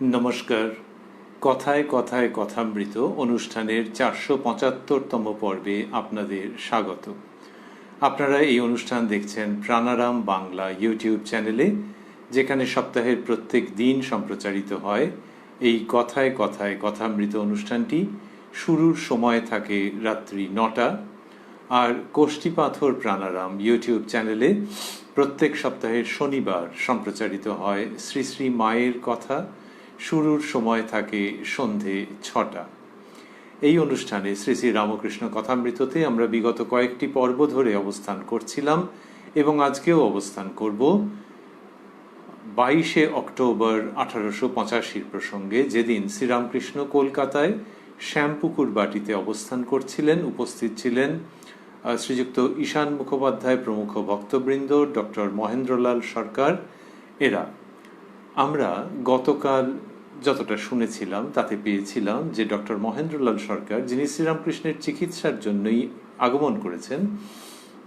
নমস্কার। কথায় কথায় কথামৃত অনুষ্ঠানের 475তম পর্বে আপনাদের স্বাগত। আপনারা এই অনুষ্ঠান দেখছেন প্রাণারাম বাংলা ইউটিউব চ্যানেলে, যেখানে সপ্তাহের প্রত্যেক দিন সম্প্রচারিত হয় এই কথায় কথায় কথামৃত অনুষ্ঠানটি। শুরুর সময় থাকে রাত্রি 9টা, আর কোষ্ঠীপাথর প্রাণারাম ইউটিউব চ্যানেলে প্রত্যেক সপ্তাহের শনিবার সম্প্রচারিত হয় শ্রী শ্রী মায়ের কথা। শুরুর সময় থাকে সন্ধে 6টা। এই অনুষ্ঠানে শ্রী শ্রী রামকৃষ্ণ কথামৃততে আমরা বিগত কয়েকটি পর্ব ধরে অবস্থান করছিলাম এবং আজকেও অবস্থান করব 22শে অক্টোবর 1885 প্রসঙ্গে, যেদিন শ্রীরামকৃষ্ণ কলকাতায় শ্যামপুকুর বাটিতে অবস্থান করছিলেন। উপস্থিত ছিলেন শ্রীযুক্ত ঈশান মুখোপাধ্যায় প্রমুখ ভক্তবৃন্দ, ডক্টর মহেন্দ্রলাল সরকার। এরা আমরা গতকাল যতটা শুনেছিলাম তাতে পেয়েছিলাম যে ডক্টর মহেন্দ্রলাল সরকার, যিনি শ্রীরামকৃষ্ণের চিকিৎসার জন্যই আগমন করেছেন,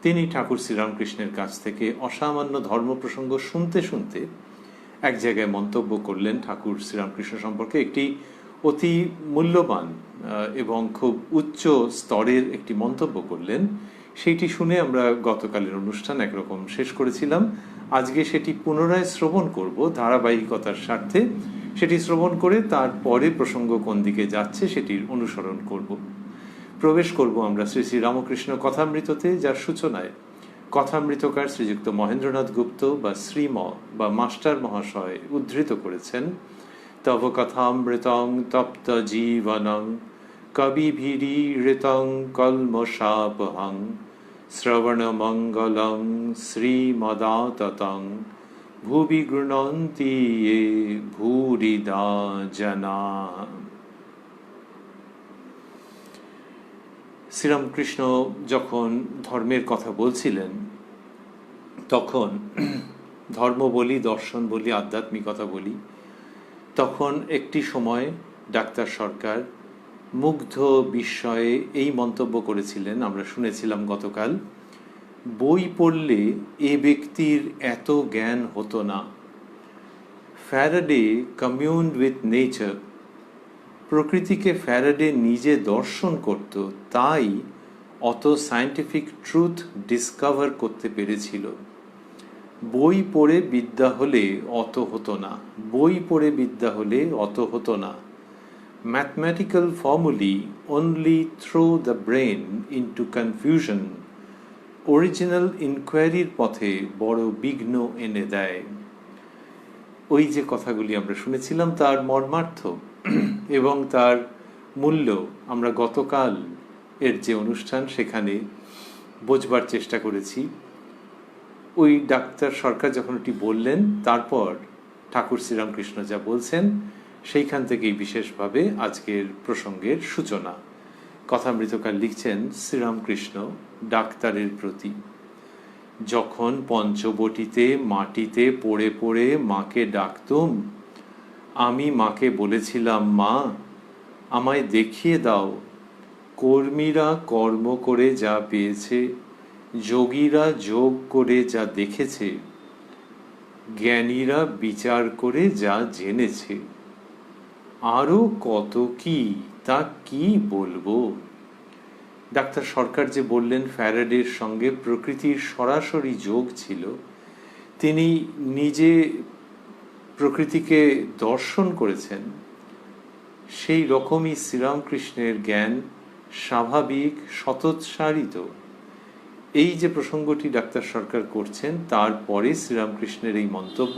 তিনি ঠাকুর শ্রীরামকৃষ্ণের কাছ থেকে অসামান্য ধর্ম প্রসঙ্গ শুনতে শুনতে এক জায়গায় মন্তব্য করলেন ঠাকুর শ্রীরামকৃষ্ণ সম্পর্কে। একটি অতি মূল্যবান এবং খুব উচ্চ স্তরের একটি মন্তব্য করলেন। সেইটি শুনে আমরা গতকালের অনুষ্ঠান একরকম শেষ করেছিলাম। আজকে সেটি পুনরায় শ্রবণ করব ধারাবাহিকতার স্বার্থে। সেটি শ্রবণ করে তারপরে প্রসঙ্গ কোন দিকে যাচ্ছে সেটির অনুসরণ করব। প্রবেশ করব আমরা শ্রী শ্রী রামকৃষ্ণ কথামৃততে, যার সূচনায় কথামৃতকার শ্রীযুক্ত মহেন্দ্রনাথ গুপ্ত বা শ্রীম বা মাস্টার মহাশয় উদ্ধৃত করেছেন, তব কথামৃতং তপ্ত জীবনং কবিভিরীড়িতং কল্মষাপহং শ্রবণমঙ্গলং শ্রীমদাততং ভুবি গৃণন্তি ये ভূরিদা জনা। শ্রীরামকৃষ্ণ যখন ধর্মের কথা বলছিলেন, তখন ধর্ম বলি, দর্শন বলি, আধ্যাত্মিকতা বলি, তখন একটি সময় ডাক্তার সরকার মুগ্ধ বিস্ময়ে এই মন্তব্য করেছিলেন, আমরা শুনেছিলাম গতকাল, বই পড়লে এ ব্যক্তির এত জ্ঞান হতো না। ফ্যারাডে কমিউনড উইথ নেচার, প্রকৃতিকে ফ্যারাডে নিজে দর্শন করত, তাই অত সায়েন্টিফিক ট্রুথ ডিসকভার করতে পেরেছিল। বই পড়ে বিদ্যা হলে অত হতো না, বই পড়ে বিদ্যা হলে অত হতো না। Mathematical formulae only through the brain into confusion, original ইনকোয়ারির পথে বড় বিঘ্ন এনে দেয়। ওই যে কথাগুলি আমরা শুনেছিলাম তার মর্মার্থ এবং তার মূল্য আমরা গতকাল এর যে অনুষ্ঠান সেখানে বোঝবার চেষ্টা করেছি। ওই ডাক্তার সরকার যখন ওটি বললেন, তারপর ঠাকুর শ্রীরামকৃষ্ণ যা বলছেন সেইখান থেকেই বিশেষভাবে আজকের প্রসঙ্গের সূচনা। কথামৃতকার লিখছেন, শ্রীরামকৃষ্ণ ডাক্তারের প্রতি, যখন পঞ্চবটিতে মাটিতে পড়ে পড়ে মাকে ডাকতুম, আমি মাকে বলেছিলাম, মা আমায় দেখিয়ে দাও, কর্মীরা কর্ম করে যা পেয়েছে, যোগীরা যোগ করে যা দেখেছে, জ্ঞানীরা বিচার করে যা জেনেছে, আরো কত কি, তা কি বলবো। ডাক্তার সরকার যে বললেন ফ্যারাডের সঙ্গে প্রকৃতির সরাসরি যোগ ছিল, তিনি নিজে প্রকৃতিকে দর্শন করেছেন, সেই রকমই শ্রীরামকৃষ্ণের জ্ঞান স্বাভাবিক স্বতঃসারিত। এই যে প্রসঙ্গটি ডাক্তার সরকার করছেন, তারপরে শ্রীরামকৃষ্ণের এই মন্তব্য,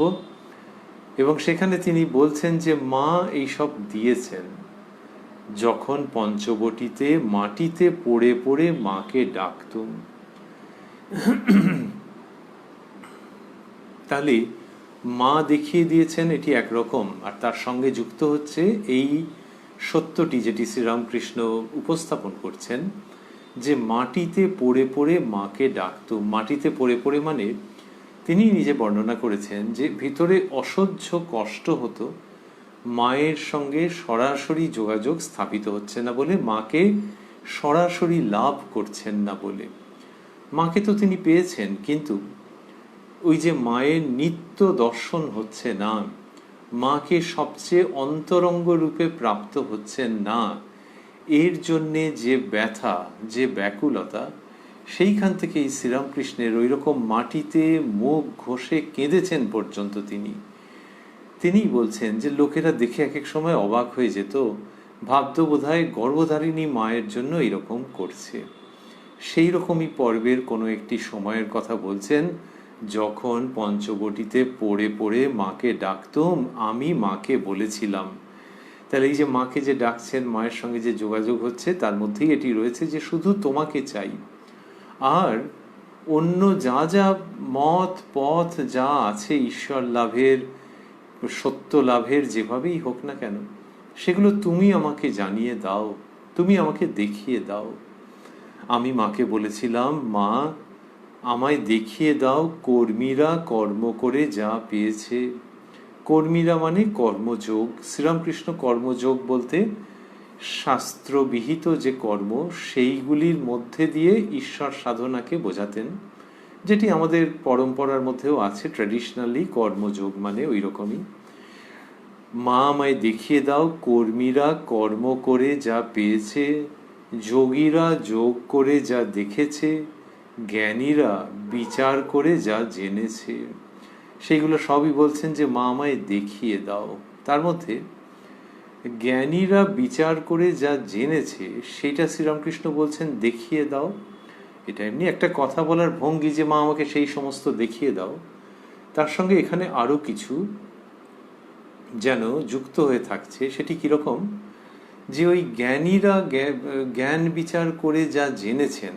এবং সেখানে তিনি বলছেন যে মা এইসব দিয়েছেন যখন পঞ্চবটিতে মাটিতে পড়ে পড়ে মাকে ডাকতুম। তাহলে মা দেখিয়ে দিয়েছেন, এটি একরকম, আর তার সঙ্গে যুক্ত হচ্ছে এই সত্যটি যেটি শ্রীরামকৃষ্ণ উপস্থাপন করছেন, যে মাটিতে পড়ে পড়ে মাকে ডাকতুম। মাটিতে পড়ে পড়ে মানে তিনি নিজে বর্ণনা করেছেন যে ভিতরে অসহ্য কষ্ট হতো, মায়ের সঙ্গে সরাসরি যোগাযোগ স্থাপিত হচ্ছে না বলে, মাকে সরাসরি লাভ করছেন না বলে। মাকে তো তিনি পেয়েছেন, কিন্তু ওই যে মায়ের নিত্য দর্শন হচ্ছে না, মাকে সবচেয়ে অন্তরঙ্গ রূপে প্রাপ্ত হচ্ছেন না, এর জন্যে যে ব্যথা, যে ব্যাকুলতা, সেইখান থেকেই শ্রীরামকৃষ্ণের ওই রকম মাটিতে মুখ ঘষে কেঁদেছেন পর্যন্ত তিনিই বলছেন যে লোকেরা দেখে এক এক সময় অবাক হয়ে যেত, ভাবত বোধহয় গর্ভধারিণী মায়ের জন্য এরকম করছে। সেই রকমই পর্বের কোনো একটি সময়ের কথা বলছেন, যখন পঞ্চবটিতে পড়ে পড়ে মাকে ডাকতুম, আমি মাকে বলেছিলাম। তাহলে এই যে মাকে যে ডাকছেন, মায়ের সঙ্গে যে যোগাযোগ হচ্ছে, তার মধ্যেই এটি রয়েছে যে শুধু তোমাকে চাই। আর অন্য যা যা মত পথ যা আছে ঈশ্বর লাভের, সত্য লাভের, যেভাবেই হোক না কেন, সেগুলো তুমি আমাকে জানিয়ে দাও, তুমি আমাকে দেখিয়ে দাও। আমি মাকে বলেছিলাম, মা আমায় দেখিয়ে দাও কর্মীরা কর্ম করে যা পেয়েছে। কর্মীরা মানে কর্মযোগ। শ্রীরামকৃষ্ণ কর্মযোগ বলতে শাস্ত্রবিহিত যে কর্ম, সেইগুলির মধ্যে দিয়ে ঈশ্বর সাধনাকে বোঝাতেন, যেটি আমাদের পরম্পরার মধ্যেও আছে। ট্র্যাডিশনালি কর্মযোগ মানে ওই রকমই। মা আমায় দেখিয়ে দাও কর্মীরা কর্ম করে যা পেয়েছে, যোগীরা যোগ করে যা দেখেছে, জ্ঞানীরা বিচার করে যা জেনেছে। সেইগুলো সবই বলছেন যে মা আমায় দেখিয়ে দাও। তার মধ্যে জ্ঞানীরা বিচার করে যা জেনেছে, সেটা শ্রীরামকৃষ্ণ বলছেন দেখিয়ে দাও। এটা এমনি একটা কথা বলার ভঙ্গি যে মা আমাকে সেই সমস্ত দেখিয়ে দাও। তার সঙ্গে এখানে আরো কিছু যেন যুক্ত হয়ে থাকছে। সেটি কিরকম, যে ওই জ্ঞানীরা জ্ঞান বিচার করে যা জেনেছেন,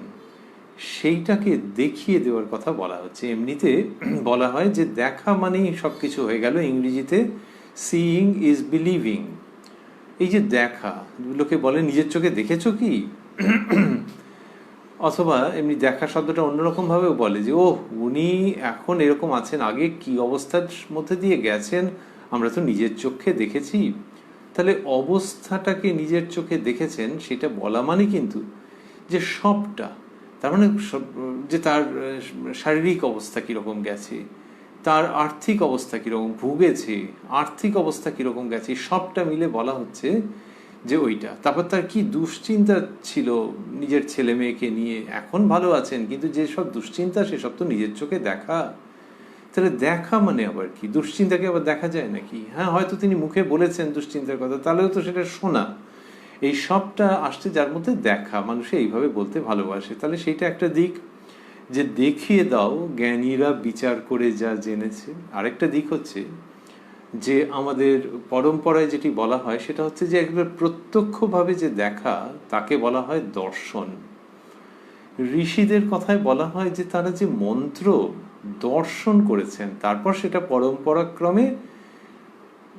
সেইটাকে দেখিয়ে দেওয়ার কথা বলা হচ্ছে। এমনিতে বলা হয় যে দেখা মানেই সবকিছু হয়ে গেল। ইংরেজিতে সিইং ইজ বিলিভিং। এই যে দেখা, লোকে বলে নিজের চোখে দেখেছো কি, অথবা এমনি দেখা শব্দটা অন্যরকম ভাবেও বলে যে ও উনি এখন এরকম আছেন, আগে কি অবস্থার মধ্যে দিয়ে গেছেন আমরা তো নিজের চোখে দেখেছি। তাহলে অবস্থাটাকে নিজের চোখে দেখেছেন, সেটা বলা মানে কিন্তু যে সবটা, তার মানে যে তার শারীরিক অবস্থা কিরকম গেছে, তার আর্থিক অবস্থা কিরকম ভুগেছে, আর্থিক অবস্থা কিরকম গেছে, সবটা মিলে বলা হচ্ছে যে ওইটা। তারপর তার কি দুশ্চিন্তা ছিল নিজের ছেলে মেয়েকে নিয়ে, এখন ভালো আছেন কিন্তু যেসব দুশ্চিন্তা সেসব তো নিজের চোখে দেখা। তাহলে দেখা মানে আবার কি, দুশ্চিন্তাকে আবার দেখা যায় নাকি? হ্যাঁ, হয়তো তিনি মুখে বলেছেন দুশ্চিন্তার কথা, তাহলেও তো সেটা শোনা। এই সবটা আসছে যার মধ্যে দেখা, মানুষে এইভাবে বলতে ভালোবাসে। তাহলে সেইটা একটা দিক, যে দেখিয়ে দাও জ্ঞানীরা বিচার করে যা জেনেছে। আরেকটা দিক হচ্ছে যে আমাদের পরম্পরায় যেটি বলা হয় সেটা হচ্ছে যে একবার প্রত্যক্ষভাবে যে দেখা, তাকে বলা হয় দর্শন। ঋষিদের কথায় বলা হয় যে তারা যে মন্ত্র দর্শন করেছেন, তারপর সেটা পরম্পরাক্রমে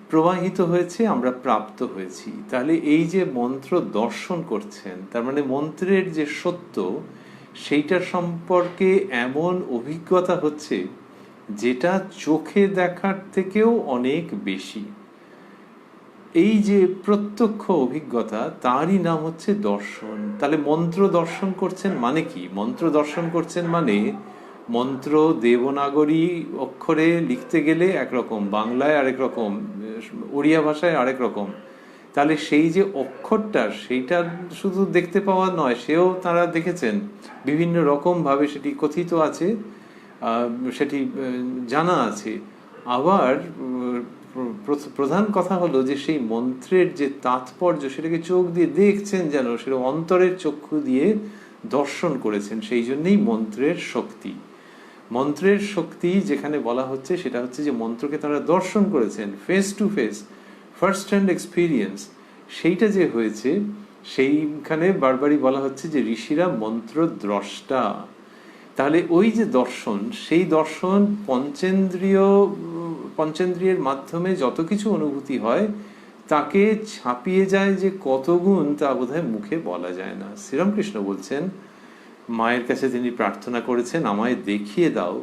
প্রবাহিত হয়েছে, আমরা প্রাপ্ত হয়েছি। তাহলে এই যে মন্ত্র দর্শন করছেন, তার মানে মন্ত্রের যে সত্য, সেইটার সম্পর্কে এমন অভিজ্ঞতা হচ্ছে যেটা চোখে দেখার থেকেও অনেক বেশি। এই যে প্রত্যক্ষ অভিজ্ঞতা, তারই নাম হচ্ছে দর্শন। তাহলে মন্ত্র দর্শন করছেন মানে কি? মন্ত্র দর্শন করছেন মানে মন্ত্র দেবনাগরী অক্ষরে লিখতে গেলে একরকম, বাংলায় আরেক রকম, ওড়িয়া ভাষায় আরেক রকম। তাহলে সেই যে অক্ষরটা, সেইটা শুধু দেখতে পাওয়া নয়, সেও তারা দেখেছেন বিভিন্ন রকম ভাবে, সেটি কথিত আছে, সেটি জানা আছে। আবার প্রধান কথা হলো যে সেই মন্ত্রের যে তাৎপর্য, সেটাকে চোখ দিয়ে দেখছেন, যেন সেটা অন্তরের চক্ষু দিয়ে দর্শন করেছেন। সেই জন্যই মন্ত্রের শক্তি। মন্ত্রের শক্তি যেখানে বলা হচ্ছে, সেটা হচ্ছে যে মন্ত্রকে তারা দর্শন করেছেন, face to face, first hand experience. সেইটা যে হয়েছে, সেইখানে বারবারই বলা হচ্ছে যে ঋষিরা মন্ত্র দ্রষ্টা। তাহলে ওই যে দর্শন, সেই দর্শন পঞ্চেন্দ্রিয়ের মাধ্যমে যত কিছু অনুভূতি হয়, তাকে ছাপিয়ে যায় যে কত গুণ, তা বোধহয় মুখে বলা যায় না। শ্রীরামকৃষ্ণ বলছেন, মায়ের কাছে তিনি প্রার্থনা করেছেন, আমায় দেখিয়ে দাও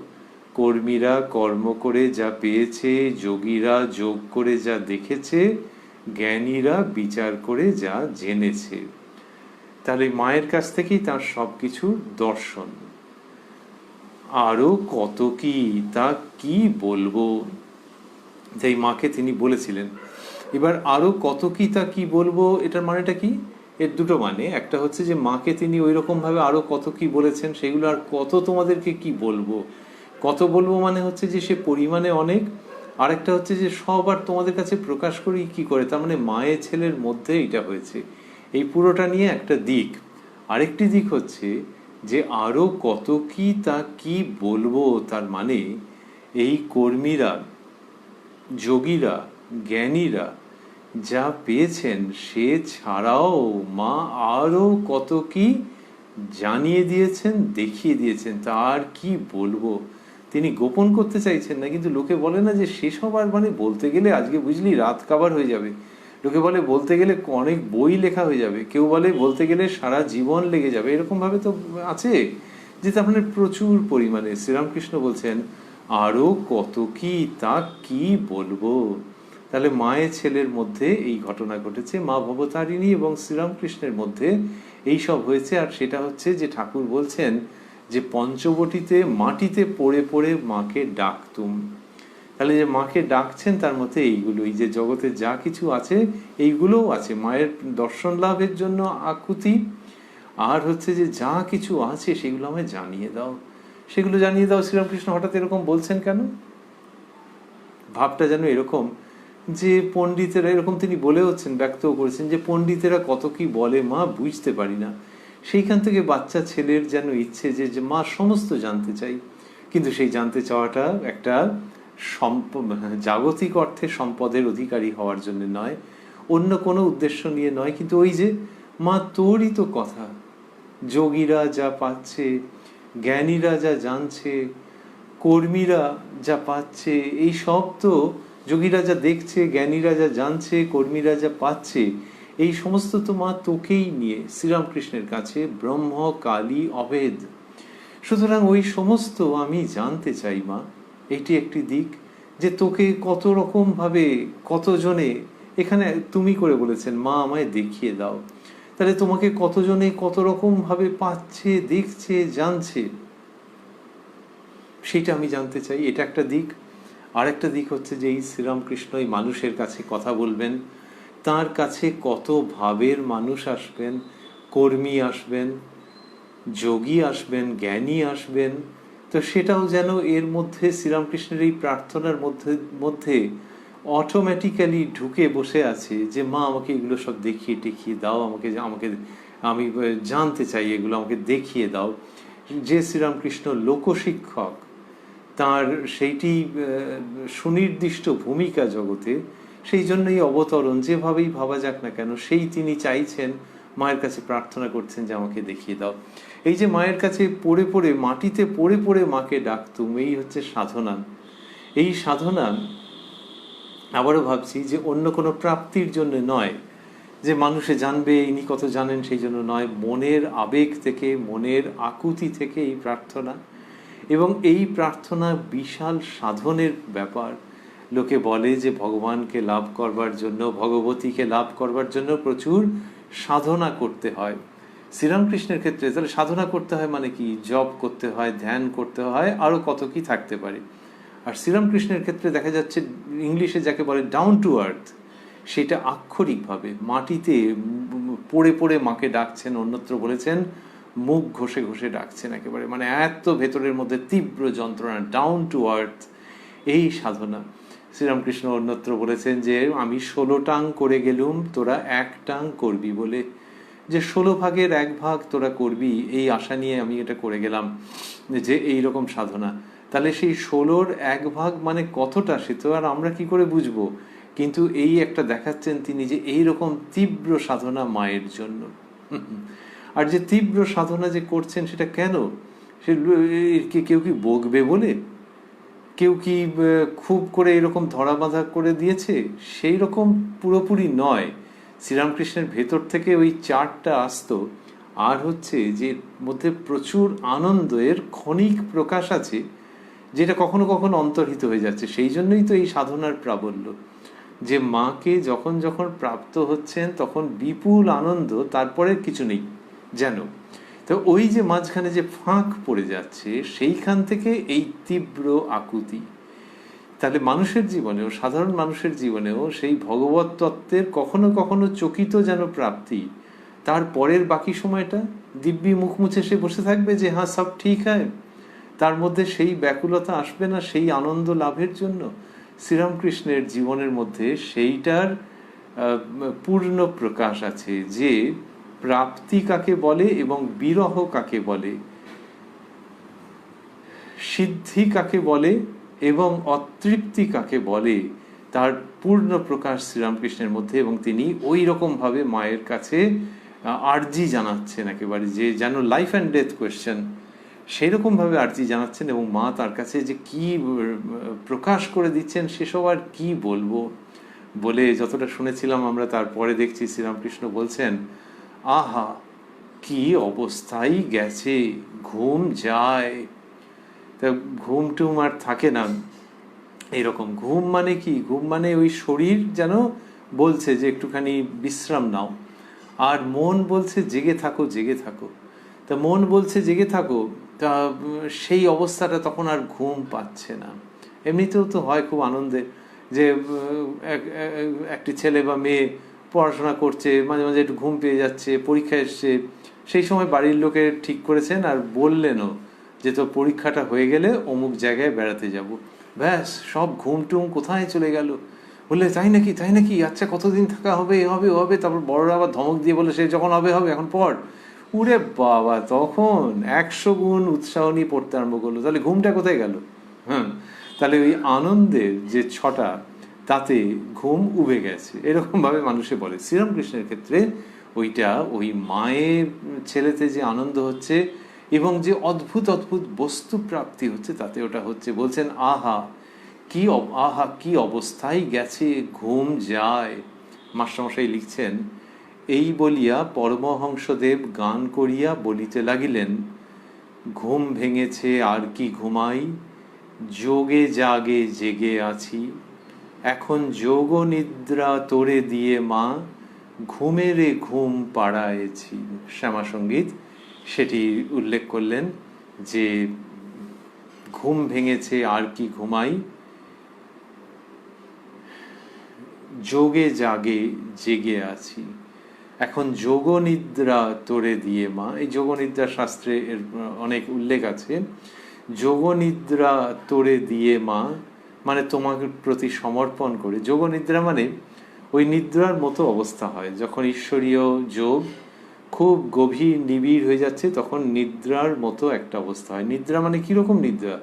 কর্মীরা কর্ম করে যা পেয়েছে, যোগীরা যোগ করে যা দেখেছে, জ্ঞানীরা বিচার করে যা জেনেছে। তাহলে মায়ের কাছ থেকেই তার সবকিছু দর্শন। আরো কত কি, তা কি বলবো। যেই মাকে তিনি বলেছিলেন। এবার আরও কত কি তা কি বলবো, এটার মানেটা কি? এর দুটো মানে, একটা হচ্ছে যে মাকে তিনি ওই রকমভাবে আরও কত কি বলেছেন, সেগুলো আর কত তোমাদেরকে কি বলবো। কত বলবো মানে হচ্ছে যে সে পরিমাণে অনেক। আরেকটা হচ্ছে যে সব আর তোমাদের কাছে প্রকাশ করি কি করে, তার মানে মায়ের ছেলের মধ্যে এটা হয়েছে। এই পুরোটা নিয়ে একটা দিক। আরেকটি দিক হচ্ছে যে আরও কত কি তা কি বলবো, তার মানে এই কর্মীরা, যোগীরা, জ্ঞানীরা যা পেয়েছেন সে ছাড়াও মা আরও কত কি জানিয়ে দিয়েছেন, দেখিয়ে দিয়েছেন। তার কি বলবো, তিনি গোপন করতে চাইছেন না। কিন্তু লোকে বলে না যে সেসব আর মানে বলতে গেলে আজকে বুঝলি রাত কাবার হয়ে যাবে, লোকে বলে বলতে গেলে অনেক বই লেখা হয়ে যাবে, কেউ বলে বলতে গেলে সারা জীবন লেগে যাবে, এরকমভাবে তো আছে যে তার মানে প্রচুর পরিমাণে। শ্রীরামকৃষ্ণ বলছেন আরও কত কি তা কি বলবো। তাহলে মায়ের ছেলের মধ্যে এই ঘটনা ঘটেছে, মা ভবতারিণী এবং শ্রীরামকৃষ্ণের মধ্যে এই সব হয়েছে। আর সেটা হচ্ছে যে ঠাকুর বলছেন যে পঞ্চবটিতে মাটিতে পড়ে পড়ে মাকে ডাকতুম। তাহলে যে মাকে ডাকছেন তার মধ্যে এইগুলো, এই যে জগতে যা কিছু আছে এইগুলোও আছে, মায়ের দর্শন লাভের জন্য আকুতি। আর হচ্ছে যে যা কিছু আছে সেগুলো আমায় জানিয়ে দাও, সেগুলো জানিয়ে দাও। শ্রীরামকৃষ্ণ হঠাৎ এরকম বলছেন কেন? ভাবটা যেন এরকম যে পণ্ডিতেরা, এরকম তিনি বলে হচ্ছেন, ব্যক্তও করেছেন যে পণ্ডিতেরা কত কি বলে মা বুঝতে পারি না। সেইখান থেকে বাচ্চা ছেলের যেন ইচ্ছে যে মা সমস্ত জানতে চাই। কিন্তু সেই জানতে চাওয়াটা একটা জাগতিক অর্থে সম্পদের অধিকারী হওয়ার জন্য নয়, অন্য কোনো উদ্দেশ্য নিয়ে নয়। কিন্তু ওই যে মা তোরই তো কথা, যোগীরা যা পাচ্ছে, জ্ঞানীরা যা জানছে, কর্মীরা যা পাচ্ছে, এই সব তো যোগীরা যা দেখছে, জ্ঞানীরা যা জানছে, কর্মীরা যা পাচ্ছে, এই সমস্ত তো মা তোকেই নিয়ে শ্রীরামকৃষ্ণের কাছে ব্রহ্ম কালী অভেদ। সুতরাং ওই সমস্ত আমি জানতে চাই মা। এটি একটি দিক যে তোকে কত রকম ভাবে কতজনে, এখানে তুমি করে বলেছেন মা আমায় দেখিয়ে দাও। তাহলে তোমাকে কতজনে কত রকম ভাবে পাচ্ছে, দেখছে, জানছে, সেটা আমি জানতে চাই। এটা একটা দিক। আর একটা দিক হচ্ছে যে এই শ্রীরামকৃষ্ণ এই মানুষের কাছে কথা বলবেন, তার কাছে কত ভাবের মানুষ আসবেন, কর্মী আসবেন, যোগী আসবেন, জ্ঞানী আসবেন। তো সেটাও যেন এর মধ্যে শ্রীরামকৃষ্ণের এই প্রার্থনার মধ্যে অটোমেটিক্যালি ঢুকে বসে আছে যে মা আমাকে এগুলো সব দেখিয়ে টেখিয়ে দাও, আমাকে আমি জানতে চাই, এগুলো আমাকে দেখিয়ে দাও। যে শ্রীরামকৃষ্ণ লোকশিক্ষক, তার সেইটি সুনির্দিষ্ট ভূমিকা জগতে, সেই জন্যই অবতরণ যেভাবেই ভাবা যাক না কেন, সেই তিনি চাইছেন, মায়ের কাছে প্রার্থনা করছেন যে আমাকে দেখিয়ে দাও। এই যে মায়ের কাছে পড়ে পড়ে, মাটিতে পড়ে পড়ে মাকে ডাকতুম, এই হচ্ছে সাধনা। এই সাধনা আবারও ভাবছি যে অন্য কোনো প্রাপ্তির জন্য নয়, যে মানুষে জানবে ইনি কত জানেন সেই জন্য নয়, মনের আবেগ থেকে, মনের আকুতি থেকে এই প্রার্থনা। এবং এই প্রার্থনা বিশাল সাধনের ব্যাপার। লোকে বলে যে ভগবানকে লাভ করবার জন্য, ভগবতীকে লাভ করবার জন্য প্রচুর সাধনা করতে হয়। শ্রীরামকৃষ্ণের ক্ষেত্রে তাহলে সাধনা করতে হয় মানে কি? জপ করতে হয়, ধ্যান করতে হয়, আরও কত কি থাকতে পারে। আর শ্রীরামকৃষ্ণের ক্ষেত্রে দেখা যাচ্ছে ইংলিশে যাকে বলে ডাউন টু আর্থ, সেটা আক্ষরিকভাবে মাটিতে পড়ে পড়ে মাকে ডাকছেন। অন্যত্র বলেছেন মুখ ঘষে ঘষে ডাকছেন একেবারে, মানে এত ভেতরের মধ্যে তীব্র যন্ত্রণা, ডাউন টু আর্থ, এই সাধনা। শ্রীরামকৃষ্ণ অন্যত্র বলেছেন যে আমি 16 টাং করে গেলুম, তোরা 1 টাং করবি বলে, যে 16 ভাগের 1 ভাগ তোরা করবি, এই আশা নিয়ে আমি এটা করে গেলাম, যে এই রকম সাধনা। তাহলে সেই 16-র 1 ভাগ মানে কতটা, সে তো আর আমরা কি করে বুঝবো। কিন্তু এই একটা দেখাচ্ছেন তিনি যে এই রকম তীব্র সাধনা মায়ের জন্য। আর যে তীব্র সাধনা যে করছেন সেটা কেন? সে কেউ কি বকবে বলে, কেউ কি খুব করে এরকম ধরা বাঁধা করে দিয়েছে, সেই রকম পুরোপুরি নয়। শ্রীরামকৃষ্ণের ভেতর থেকে ওই চারটা আসতো। আর হচ্ছে যে মধ্যে প্রচুর আনন্দের ক্ষণিক প্রকাশ আছে, যেটা কখনো কখনো অন্তর্হিত হয়ে যাচ্ছে। সেই জন্যই তো এই সাধনার প্রাবল্য, যে মাকে যখন যখন প্রাপ্ত হচ্ছেন তখন বিপুল আনন্দ, তারপরে কিছু নেই যেন। তো ওই যে মাঝখানে যে ফাঁক পড়ে যাচ্ছে, সেইখান থেকে এই তীব্র আকুতি। তাহলে মানুষের জীবনেও, সাধারণ মানুষের জীবনেও সেই ভগবত তত্ত্বের কখনো কখনো চকিত যেন প্রাপ্তি, তার পরের বাকি সময়টা দিব্যি মুখ মুছে সে বসে থাকবে যে হ্যাঁ সব ঠিক হয়, তার মধ্যে সেই ব্যাকুলতা আসবে না সেই আনন্দ লাভের জন্য। শ্রীরামকৃষ্ণের জীবনের মধ্যে সেইটার পূর্ণ প্রকাশ আছে, যে প্রাপ্তি কাকে বলে এবং বিরহ কাকে বলে, সিদ্ধি কাকে বলে এবং অতৃপ্তি কাকে বলে, তার পূর্ণ প্রকাশ শ্রীরামকৃষ্ণের মধ্যে। এবং তিনি ওই রকমভাবে মায়ের কাছে আর্জি জানাচ্ছেন, একেবারে যে যেন লাইফ অ্যান্ড ডেথ কোয়েশ্চেন, সেই রকমভাবে আর্জি জানাচ্ছেন। এবং মা তার কাছে যে কি প্রকাশ করে দিচ্ছেন সেসব আর কি বলবো বলে যতটা শুনেছিলাম আমরা, তারপরে দেখছি শ্রীরামকৃষ্ণ বলছেন, আহা কি অবস্থায় গেছে, ঘুম যায়, তা ঘুম টুম আর থাকে না। এরকম ঘুম মানে কি? ঘুম মানে ওই শরীর যেন বলছে যে একটুখানি বিশ্রাম নাও, আর মন বলছে জেগে থাকো জেগে থাকো। তা মন বলছে জেগে থাকো, তা সেই অবস্থাটা তখন আর ঘুম পাচ্ছে না। এমনিতেও তো হয় খুব আনন্দে যে একটি ছেলে বা মেয়ে পড়াশোনা করছে, মাঝে মাঝে একটু ঘুম পেয়ে যাচ্ছে, পরীক্ষা এসছে, সেই সময় বাড়ির লোকে ঠিক করেছেন আর বললেনও যে তো পরীক্ষাটা হয়ে গেলে অমুক জায়গায় বেড়াতে যাব, ব্যাস সব ঘুম টুম কোথায় চলে গেল। বললে তাই নাকি তাই নাকি, আচ্ছা কতদিন থাকা হবে, এ হবে ও হবে, তারপর বড়রা আবার ধমক দিয়ে বলে সে যখন হবে হবে এখন পড়। উরে বাবা, তখন 100 গুণ উৎসাহ নিয়ে পড়তে আরম্ভ করলো, তাহলে ঘুমটা কোথায় গেল? হ্যাঁ, তাহলে ওই আনন্দের যে ছটা, তাতে ঘুম উবে গেছে, এরকমভাবে মানুষে বলে। শ্রীরামকৃষ্ণের ক্ষেত্রে ওইটা ওই মায়ের ছেলেতে যে আনন্দ হচ্ছে এবং যে অদ্ভুত অদ্ভুত বস্তু প্রাপ্তি হচ্ছে, তাতে ওটা হচ্ছে। বলছেন আহা কি অবস্থায় গেছে, ঘুম যায়। মাস্টারমশাই লিখছেন, এই বলিয়া পরমহংসদেব গান করিয়া বলিতে লাগিলেন, ঘুম ভেঙেছে আর কি ঘুমাই, যোগে জাগে জেগে আছি, এখন যোগ নিদ্রা তোরে দিয়ে মা, ঘুমেরে ঘুম পাড়ায়েছি। শ্যামা সঙ্গীত সেটি উল্লেখ করলেন যে ঘুম ভেঙেছে আর কি ঘুমাই, যোগে জাগে জেগে আছি, এখন যোগ নিদ্রা তোরে দিয়ে মা। এই যোগ নিদ্রা শাস্ত্রে এর অনেক উল্লেখ আছে। যোগ নিদ্রা তোরে দিয়ে মা মানে তোমাকে প্রতি সমর্পণ করে। যোগ নিদ্রা মানে ওই নিদ্রার মতো অবস্থা হয় যখন ঈশ্বরীয় যোগ খুব গভীর নিবিড় হয়ে যাচ্ছে, তখন নিদ্রার মতো একটা অবস্থা হয়। নিদ্রা মানে কিরকম নিদ্রা?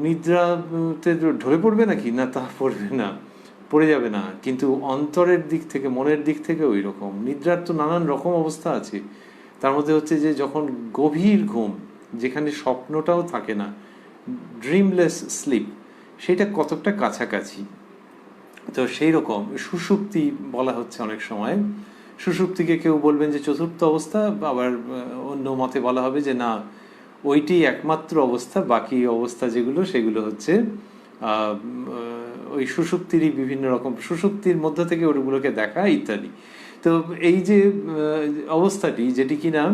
নিদ্রাতে ঢলে পড়বে নাকি? না, তা পড়বে না, পড়ে যাবে না, কিন্তু অন্তরের দিক থেকে, মনের দিক থেকে ওই রকম। নিদ্রার তো নানান রকম অবস্থা আছে, তার মধ্যে হচ্ছে যে যখন গভীর ঘুম, যেখানে স্বপ্নটাও থাকে না, ড্রিমলেস স্লিপ, সেটা কতটা কাছাকাছি। তো সেই রকম সুষুপ্তি বলা হচ্ছে অনেক সময়। সুষুপ্তিকে কেউ বলবেন যে চতুর্থ অবস্থা, আবার অন্য মতে বলা হবে যে না, ওইটি একমাত্র অবস্থা, বাকি অবস্থা যেগুলো সেগুলো হচ্ছে ওই সুষুপ্তিরই বিভিন্ন রকম, সুষুপ্তির মধ্য থেকে ওগুলোকে দেখা ইত্যাদি। তো এই যে অবস্থাটি, যেটি কিনা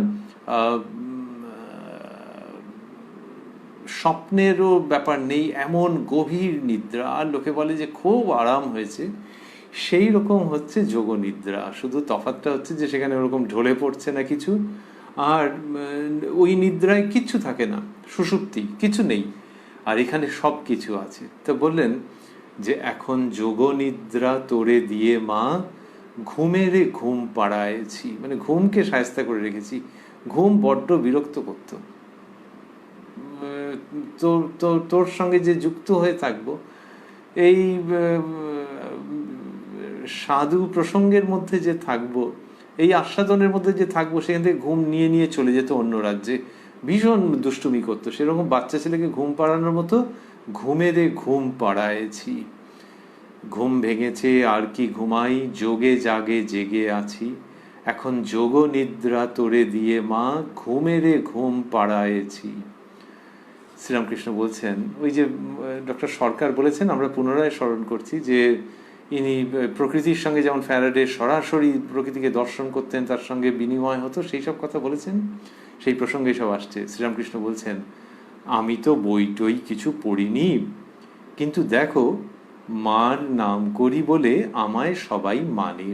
স্বপ্নেরও ব্যাপার নেই, এমন গভীর নিদ্রা, আর লোকে বলে যে খুব আরাম হয়েছে, সেই রকম হচ্ছে যোগ নিদ্রা। শুধু তফাৎটা হচ্ছে যে সেখানে ওরকম ঢলে পড়ছে না কিছু, আর ওই নিদ্রায় কিচ্ছু থাকে না, সুষুপ্তি কিছু নেই, আর এখানে সব কিছু আছে। তো বললেন যে এখন যোগ নিদ্রা তোরে দিয়ে মা, ঘুমেরে ঘুম পাড়ায়েছি, মানে ঘুমকে শায়েস্তা করে রেখেছি। ঘুম বড্ড বিরক্ত করতো, তোর সঙ্গে যে যুক্ত হয়ে থাকবো, এই সাধু প্রসঙ্গের মধ্যে যে থাকবো, এই আস্বাদনের মধ্যে যে থাকবো, সেখান থেকে ঘুম নিয়ে নিয়ে চলে যেত অন্য রাজ্যে, ভীষণ দুষ্টুমি করতো। সেরকম বাচ্চা ছেলেকে ঘুম পাড়ানোর মতো ঘুমেরে ঘুম পাড়ায়েছি, ঘুম ভেঙেছে আর কি ঘুমাই, যোগে জাগে জেগে আছি, এখন যোগ নিদ্রা তোরে দিয়ে মা, ঘুমেরে ঘুম পাড়ায়েছি। শ্রীরামকৃষ্ণ বলছেন, ওই যে ডক্টর সরকার বলেছেন, আমরা পুনরায় স্মরণ করছি যে ইনি প্রকৃতির সঙ্গে যেমন ফ্যারাডে সরাসরি প্রকৃতিকে দর্শন করতেন, তার সঙ্গে বিনিময় হতো, সেই সব কথা বলেছেন, সেই প্রসঙ্গে সব আসছে। শ্রীরামকৃষ্ণ বলছেন, আমি তো বই টই কিছু পড়িনি, কিন্তু দেখো মার নাম করি বলে আমায় সবাই মানে।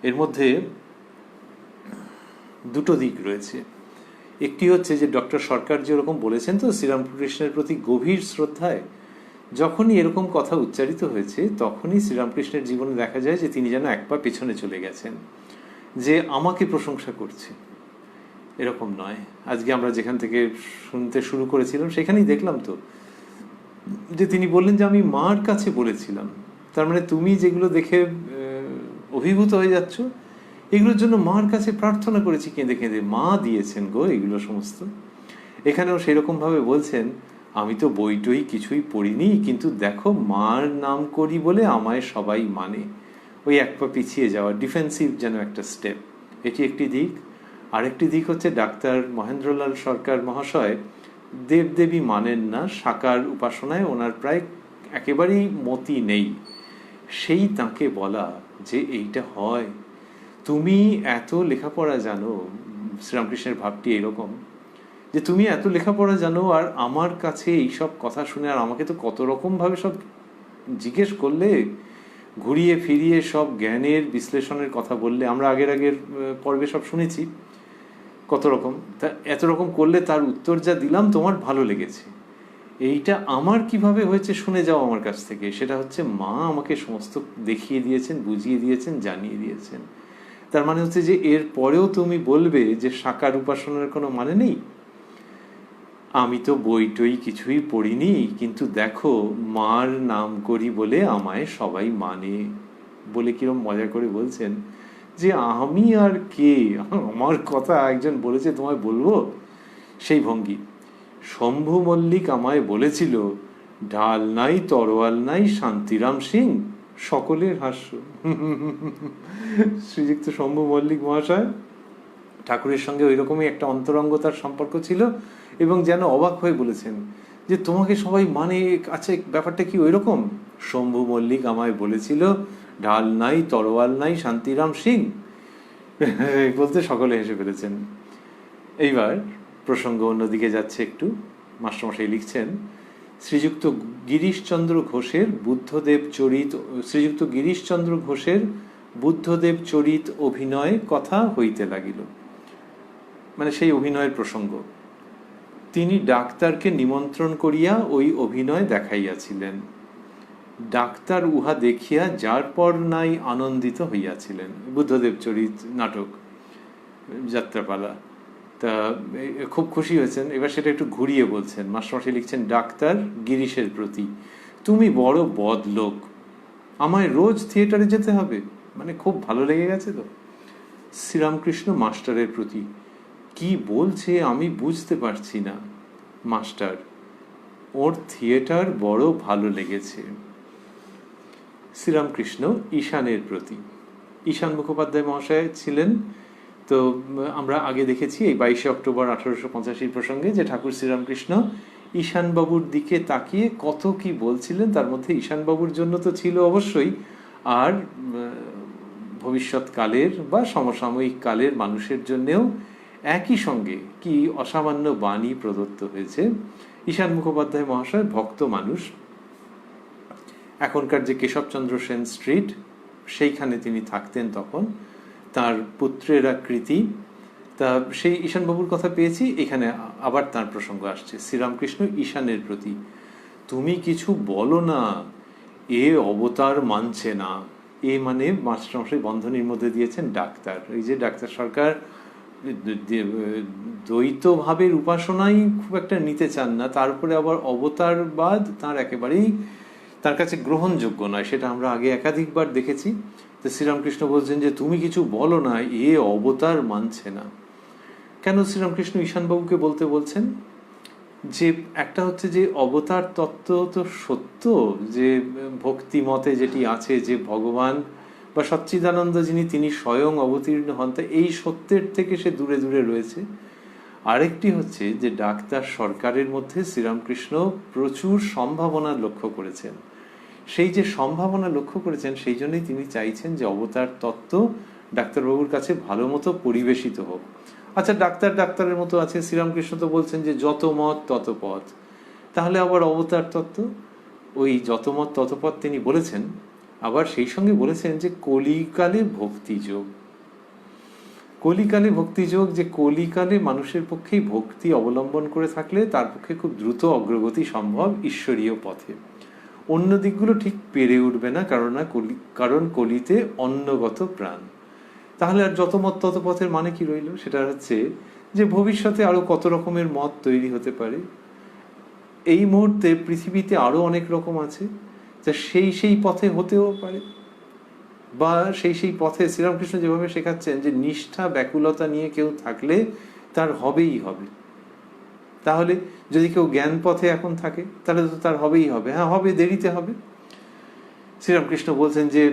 এর মধ্যে দুটো দিক রয়েছে। একটি হচ্ছে যে ডক্টর সরকার যেরকম বলেছেন তো শ্রীরামকৃষ্ণের প্রতি গভীর শ্রদ্ধায় যখনই এরকম কথা উচ্চারিত হয়েছে তখনই শ্রীরামকৃষ্ণের জীবনে দেখা যায় যে তিনি যেন এক পা পেছনে চলে গেছেন, যে আমাকে প্রশংসা করছে এরকম নয়। আজকে আমরা যেখান থেকে শুনতে শুরু করেছিলাম সেখানেই দেখলাম তো যে তিনি বললেন যে আমি মার কাছে বলেছিলাম। তার মানে তুমি যেগুলো দেখে অভিভূত হয়ে যাচ্ছ এগুলোর জন্য মার কাছে প্রার্থনা করেছি কেঁদে কেঁদে, মা দিয়েছেন গো এগুলো সমস্ত। এখানেও সেরকম ভাবে বলছেন আমি তো বই টই কিছুই পড়িনি, কিন্তু দেখো মার নাম করি বলে আমায় সবাই মানে। ওই এক পা পিছিয়ে যাওয়া, ডিফেন্সিভ যেন একটা স্টেপ, এটি একটি দিক। আরেকটি দিক হচ্ছে ডাক্তার মহেন্দ্রলাল সরকার মহাশয় দেবদেবী মানেন না, সাকার উপাসনায় ওনার প্রায় একেবারেই মতি নেই। সেই তাঁকে বলা যে এইটা হয়, তুমি এত লেখাপড়া জানো, শ্রীরামকৃষ্ণের ভাবটি এরকম যে তুমি এত লেখাপড়া জানো আর আমার কাছে এইসব কথা শুনে আর আমাকে তো কত রকমভাবে সব জিজ্ঞেস করলে, ঘুরিয়ে ফিরিয়ে সব জ্ঞানের বিশ্লেষণের কথা বললে, আমরা আগের পর্বে সব শুনেছি কত রকম, তা এত রকম করলে তার উত্তর যা দিলাম তোমার ভালো লেগেছে। এইটা আমার কিভাবে হয়েছে শুনে যাও আমার কাছ থেকে, সেটা হচ্ছে মা আমাকে সমস্ত দেখিয়ে দিয়েছেন, বুঝিয়ে দিয়েছেন, জানিয়ে দিয়েছেন। তার মানে হচ্ছে যে এর পরেও তুমি বলবে যে সাকার উপাসনার কোনো মানে নেই, আমি তো বই টই কিছুই পড়িনি, কিন্তু দেখো মার নাম করি বলে আমায় সবাই মানে, বলে কিরম মজা করে বলছেন যে আমি আর কে, আমার কথা একজন বলেছে তোমায় বলবো, সেই ভঙ্গি। শম্ভু মল্লিক আমায় বলেছিল ঢাল নাই তরোয়াল নাই শান্তিরাম সিং, সকলের হাস্য। শ্রীযুক্ত শম্ভু মল্লিক মহাশয় ঠাকুরের সঙ্গে ওই রকমই একটা অন্তরঙ্গতার সম্পর্ক ছিল এবং যেন অবাক হয়ে বলেছেন যে তোমাকে সবাই মানে, আছে ব্যাপারটা কি ওই রকম? শম্ভু মল্লিক আমায় বলেছিল ঢাল নাই তরোয়াল নাই শান্তিরাম সিং, বলতে সকলে হেসে ফেলেছেন। এইবার প্রসঙ্গ অন্যদিকে যাচ্ছে একটু। মাস্টারমশাই লিখছেন শ্রীযুক্ত গিরিশচন্দ্র ঘোষের বুদ্ধদেব চরিত, শ্রীযুক্ত গিরিশচন্দ্র ঘোষের বুদ্ধদেব চরিত অভিনয় কথা হইতে লাগিল, মানে সেই অভিনয়ের প্রসঙ্গ। তিনি ডাক্তারকে নিমন্ত্রণ করিয়া ওই অভিনয় দেখাইয়াছিলেন। ডাক্তার উহা দেখিয়া যার পর নাই আনন্দিত হইয়াছিলেন। বুদ্ধদেব চরিত নাটক, যাত্রাপালা, তা খুব খুশি হয়েছেন। এবার সেটা একটু ঘুরিয়ে বলছেন। মাস্টারমশাই লিখছেন ডাক্তার গিরিশের প্রতি, তুমি বড় বদ লোক, আমায় রোজ থিয়েটারে যেতে হবে, মানে খুব ভালো লেগে গেছে তো। শ্রীরামকৃষ্ণ মাস্টারের প্রতি, কি বলছে আমি বুঝতে পারছি না মাস্টার, ওর থিয়েটার বড় ভালো লেগেছে। শ্রীরামকৃষ্ণ ঈশানের প্রতি, ঈশান মুখোপাধ্যায় মহাশয় ছিলেন তো আমরা আগে দেখেছি এই 22শে অক্টোবর 1885 প্রসঙ্গে যে ঠাকুর শ্রীরামকৃষ্ণ ঈশানবাবুর দিকে তাকিয়ে কত কি বলছিলেন। তার মধ্যে ঈশানবাবুর জন্য তো ছিল অবশ্যই, আর ভবিষ্যৎকালের বা সমসাময়িক কালের মানুষের জন্যেও একই সঙ্গে কি অসামান্য বাণী প্রদত্ত হয়েছে। ঈশান মুখোপাধ্যায় মহাশয় ভক্ত মানুষ, এখনকার যে কেশবচন্দ্র সেন স্ট্রিট সেইখানে তিনি থাকতেন তখন, তার পুত্রের আকৃতি। তা সেই ঈশানবাবুর কথা পেয়েছি, এখানে আবার তার প্রসঙ্গ আসছে। শ্রীরামকৃষ্ণ ঈশানের প্রতি, তুমি কিছু বলো না, এ অবতার মানছে না। এ মানে মাস্টারমশাই বন্ধনীর মধ্যে দিয়েছেন ডাক্তার, এই যে ডাক্তার সরকার দ্বৈত ভাবের উপাসনাই খুব একটা নিতে চান না, তার উপরে আবার অবতারবাদ তার একেবারেই তার কাছে গ্রহণযোগ্য নয়, সেটা আমরা আগে একাধিকবার দেখেছি। তো শ্রীরামকৃষ্ণ বলছেন যে তুমি কিছু বলো না, এ অবতার মানছে না। কেন শ্রীরামকৃষ্ণ ঈশানবাবুকে বলতে বলছেন? যে একটা হচ্ছে যে অবতার তত্ত্ব তো সত্য, যে ভক্তি মতে যেটি আছে যে ভগবান বা সচ্চিদানন্দ যিনি তিনি স্বয়ং অবতীর্ণ হন, তা এই সত্যের থেকে সে দূরে দূরে রয়েছে। আরেকটি হচ্ছে যে ডাক্তার সরকারের মধ্যে শ্রীরামকৃষ্ণ প্রচুর সম্ভাবনা লক্ষ্য করেছেন। সেই যে সম্ভাবনা লক্ষ্য করেছেন সেই জন্যই তিনি চাইছেন যে অবতার তত্ত্ব ডাক্তারবাবুর কাছে ভালো মতো পরিবেশিত হোক। আচ্ছা, ডাক্তারের মতো আছে, শ্রীরামকৃষ্ণ তো বলছেন যে যত মত তত পথ, তাহলে আবার অবতার তত্ত্ব, ওই যতমত ততপথ তিনি বলেছেন, আবার সেই সঙ্গে বলেছেন যে কলিকালে ভক্তিযোগ। কলিকালে ভক্তিযোগ, যে কলিকালে মানুষের পক্ষেই ভক্তি অবলম্বন করে থাকলে তার পক্ষে খুব দ্রুত অগ্রগতি সম্ভব ঈশ্বরীয় পথে। অন্য দিকগুলো ঠিক পেরে উঠবে না, কারণ কলিতে অন্নগত প্রাণ। তাহলে আর যত মত তত পথের মানে কি রইল? সেটা হচ্ছে যে ভবিষ্যতে আরো কত রকমের মত তৈরি হতে পারে। এই মুহূর্তে পৃথিবীতে আরো অনেক রকম আছে, যা সেই পথে হতেও পারে, বা সেই পথে শ্রীরামকৃষ্ণ যেভাবে শেখাচ্ছেন যে নিষ্ঠা ব্যাকুলতা নিয়ে কেউ থাকলে তার হবেই হবে। তাহলে যদি কেউ জ্ঞান পথে এখন থাকে তাহলে তো তার হবেই হবে। হ্যাঁ, হবে, দেরিতে হবে। শ্রীরামকৃষ্ণ বলছেন যে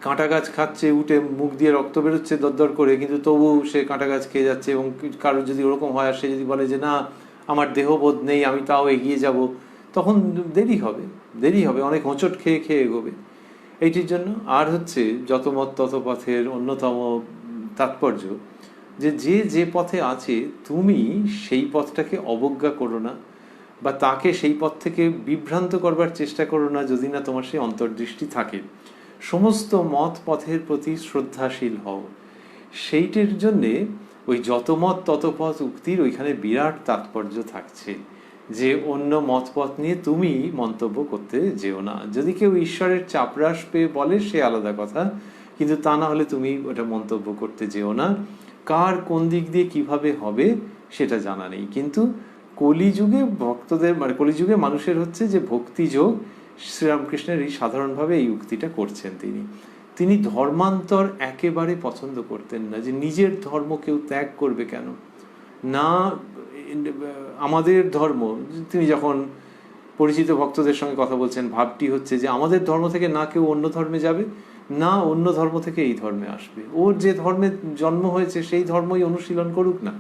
কাঁটা গাছ খাচ্ছে, উঠে মুখ দিয়ে রক্ত বেরোচ্ছে দরদর করে, কিন্তু তবু সে কাঁটা গাছ খেয়ে যাচ্ছে। এবং কারোর যদি ওরকম হয় আর সে যদি বলে যে না আমার দেহবোধ নেই, আমি তাও এগিয়ে যাব, তখন দেরি হবে, অনেক হোঁচট খেয়ে এগোবে। এইটির জন্য আর হচ্ছে যত মত তত পথের অন্যতম তাৎপর্য যে পথে আছে তুমি সেই পথটাকে অবজ্ঞা করো না, বা তাকে সেই পথ থেকে বিভ্রান্ত করবার চেষ্টা করো না, যদি না তোমার সেই অন্তর্দৃষ্টি থাকে। সমস্ত মত পথের প্রতি শ্রদ্ধাশীল হও। সেইটির জন্যে ওই যত মত তত পথ উক্তির ওইখানে বিরাট তাৎপর্য থাকছে, যে অন্য মত পথ নিয়ে তুমি মন্তব্য করতে যেও না। যদি কেউ ঈশ্বরের চাপরাশ পেয়ে বলে সে আলাদা কথা, কিন্তু তা না হলে তুমি ওটা মন্তব্য করতে যেও না। কার কোন দিক দিয়ে কিভাবে হবে সেটা জানা নেই, কিন্তু কলিযুগে ভক্তদের কলিযুগে মানুষের হচ্ছে যে ভক্তিযোগ, শ্রীরামকৃষ্ণের এই সাধারণভাবে এই উক্তিটা করছেন। তিনি ধর্মান্তর একেবারে পছন্দ করতেন না, যে নিজের ধর্ম কেউ ত্যাগ করবে কেন না। আমাদের ধর্ম, তিনি যখন পরিচিত ভক্তদের সঙ্গে কথা বলছেন, ভাবটি হচ্ছে যে আমাদের ধর্ম থেকে না কেউ অন্য ধর্মে যাবে, না অন্য ধর্ম থেকে এই ধর্মে আসবে। ওর যে ধর্মে জন্ম হয়েছে সেই ধর্মই অনুশীলন করুক না,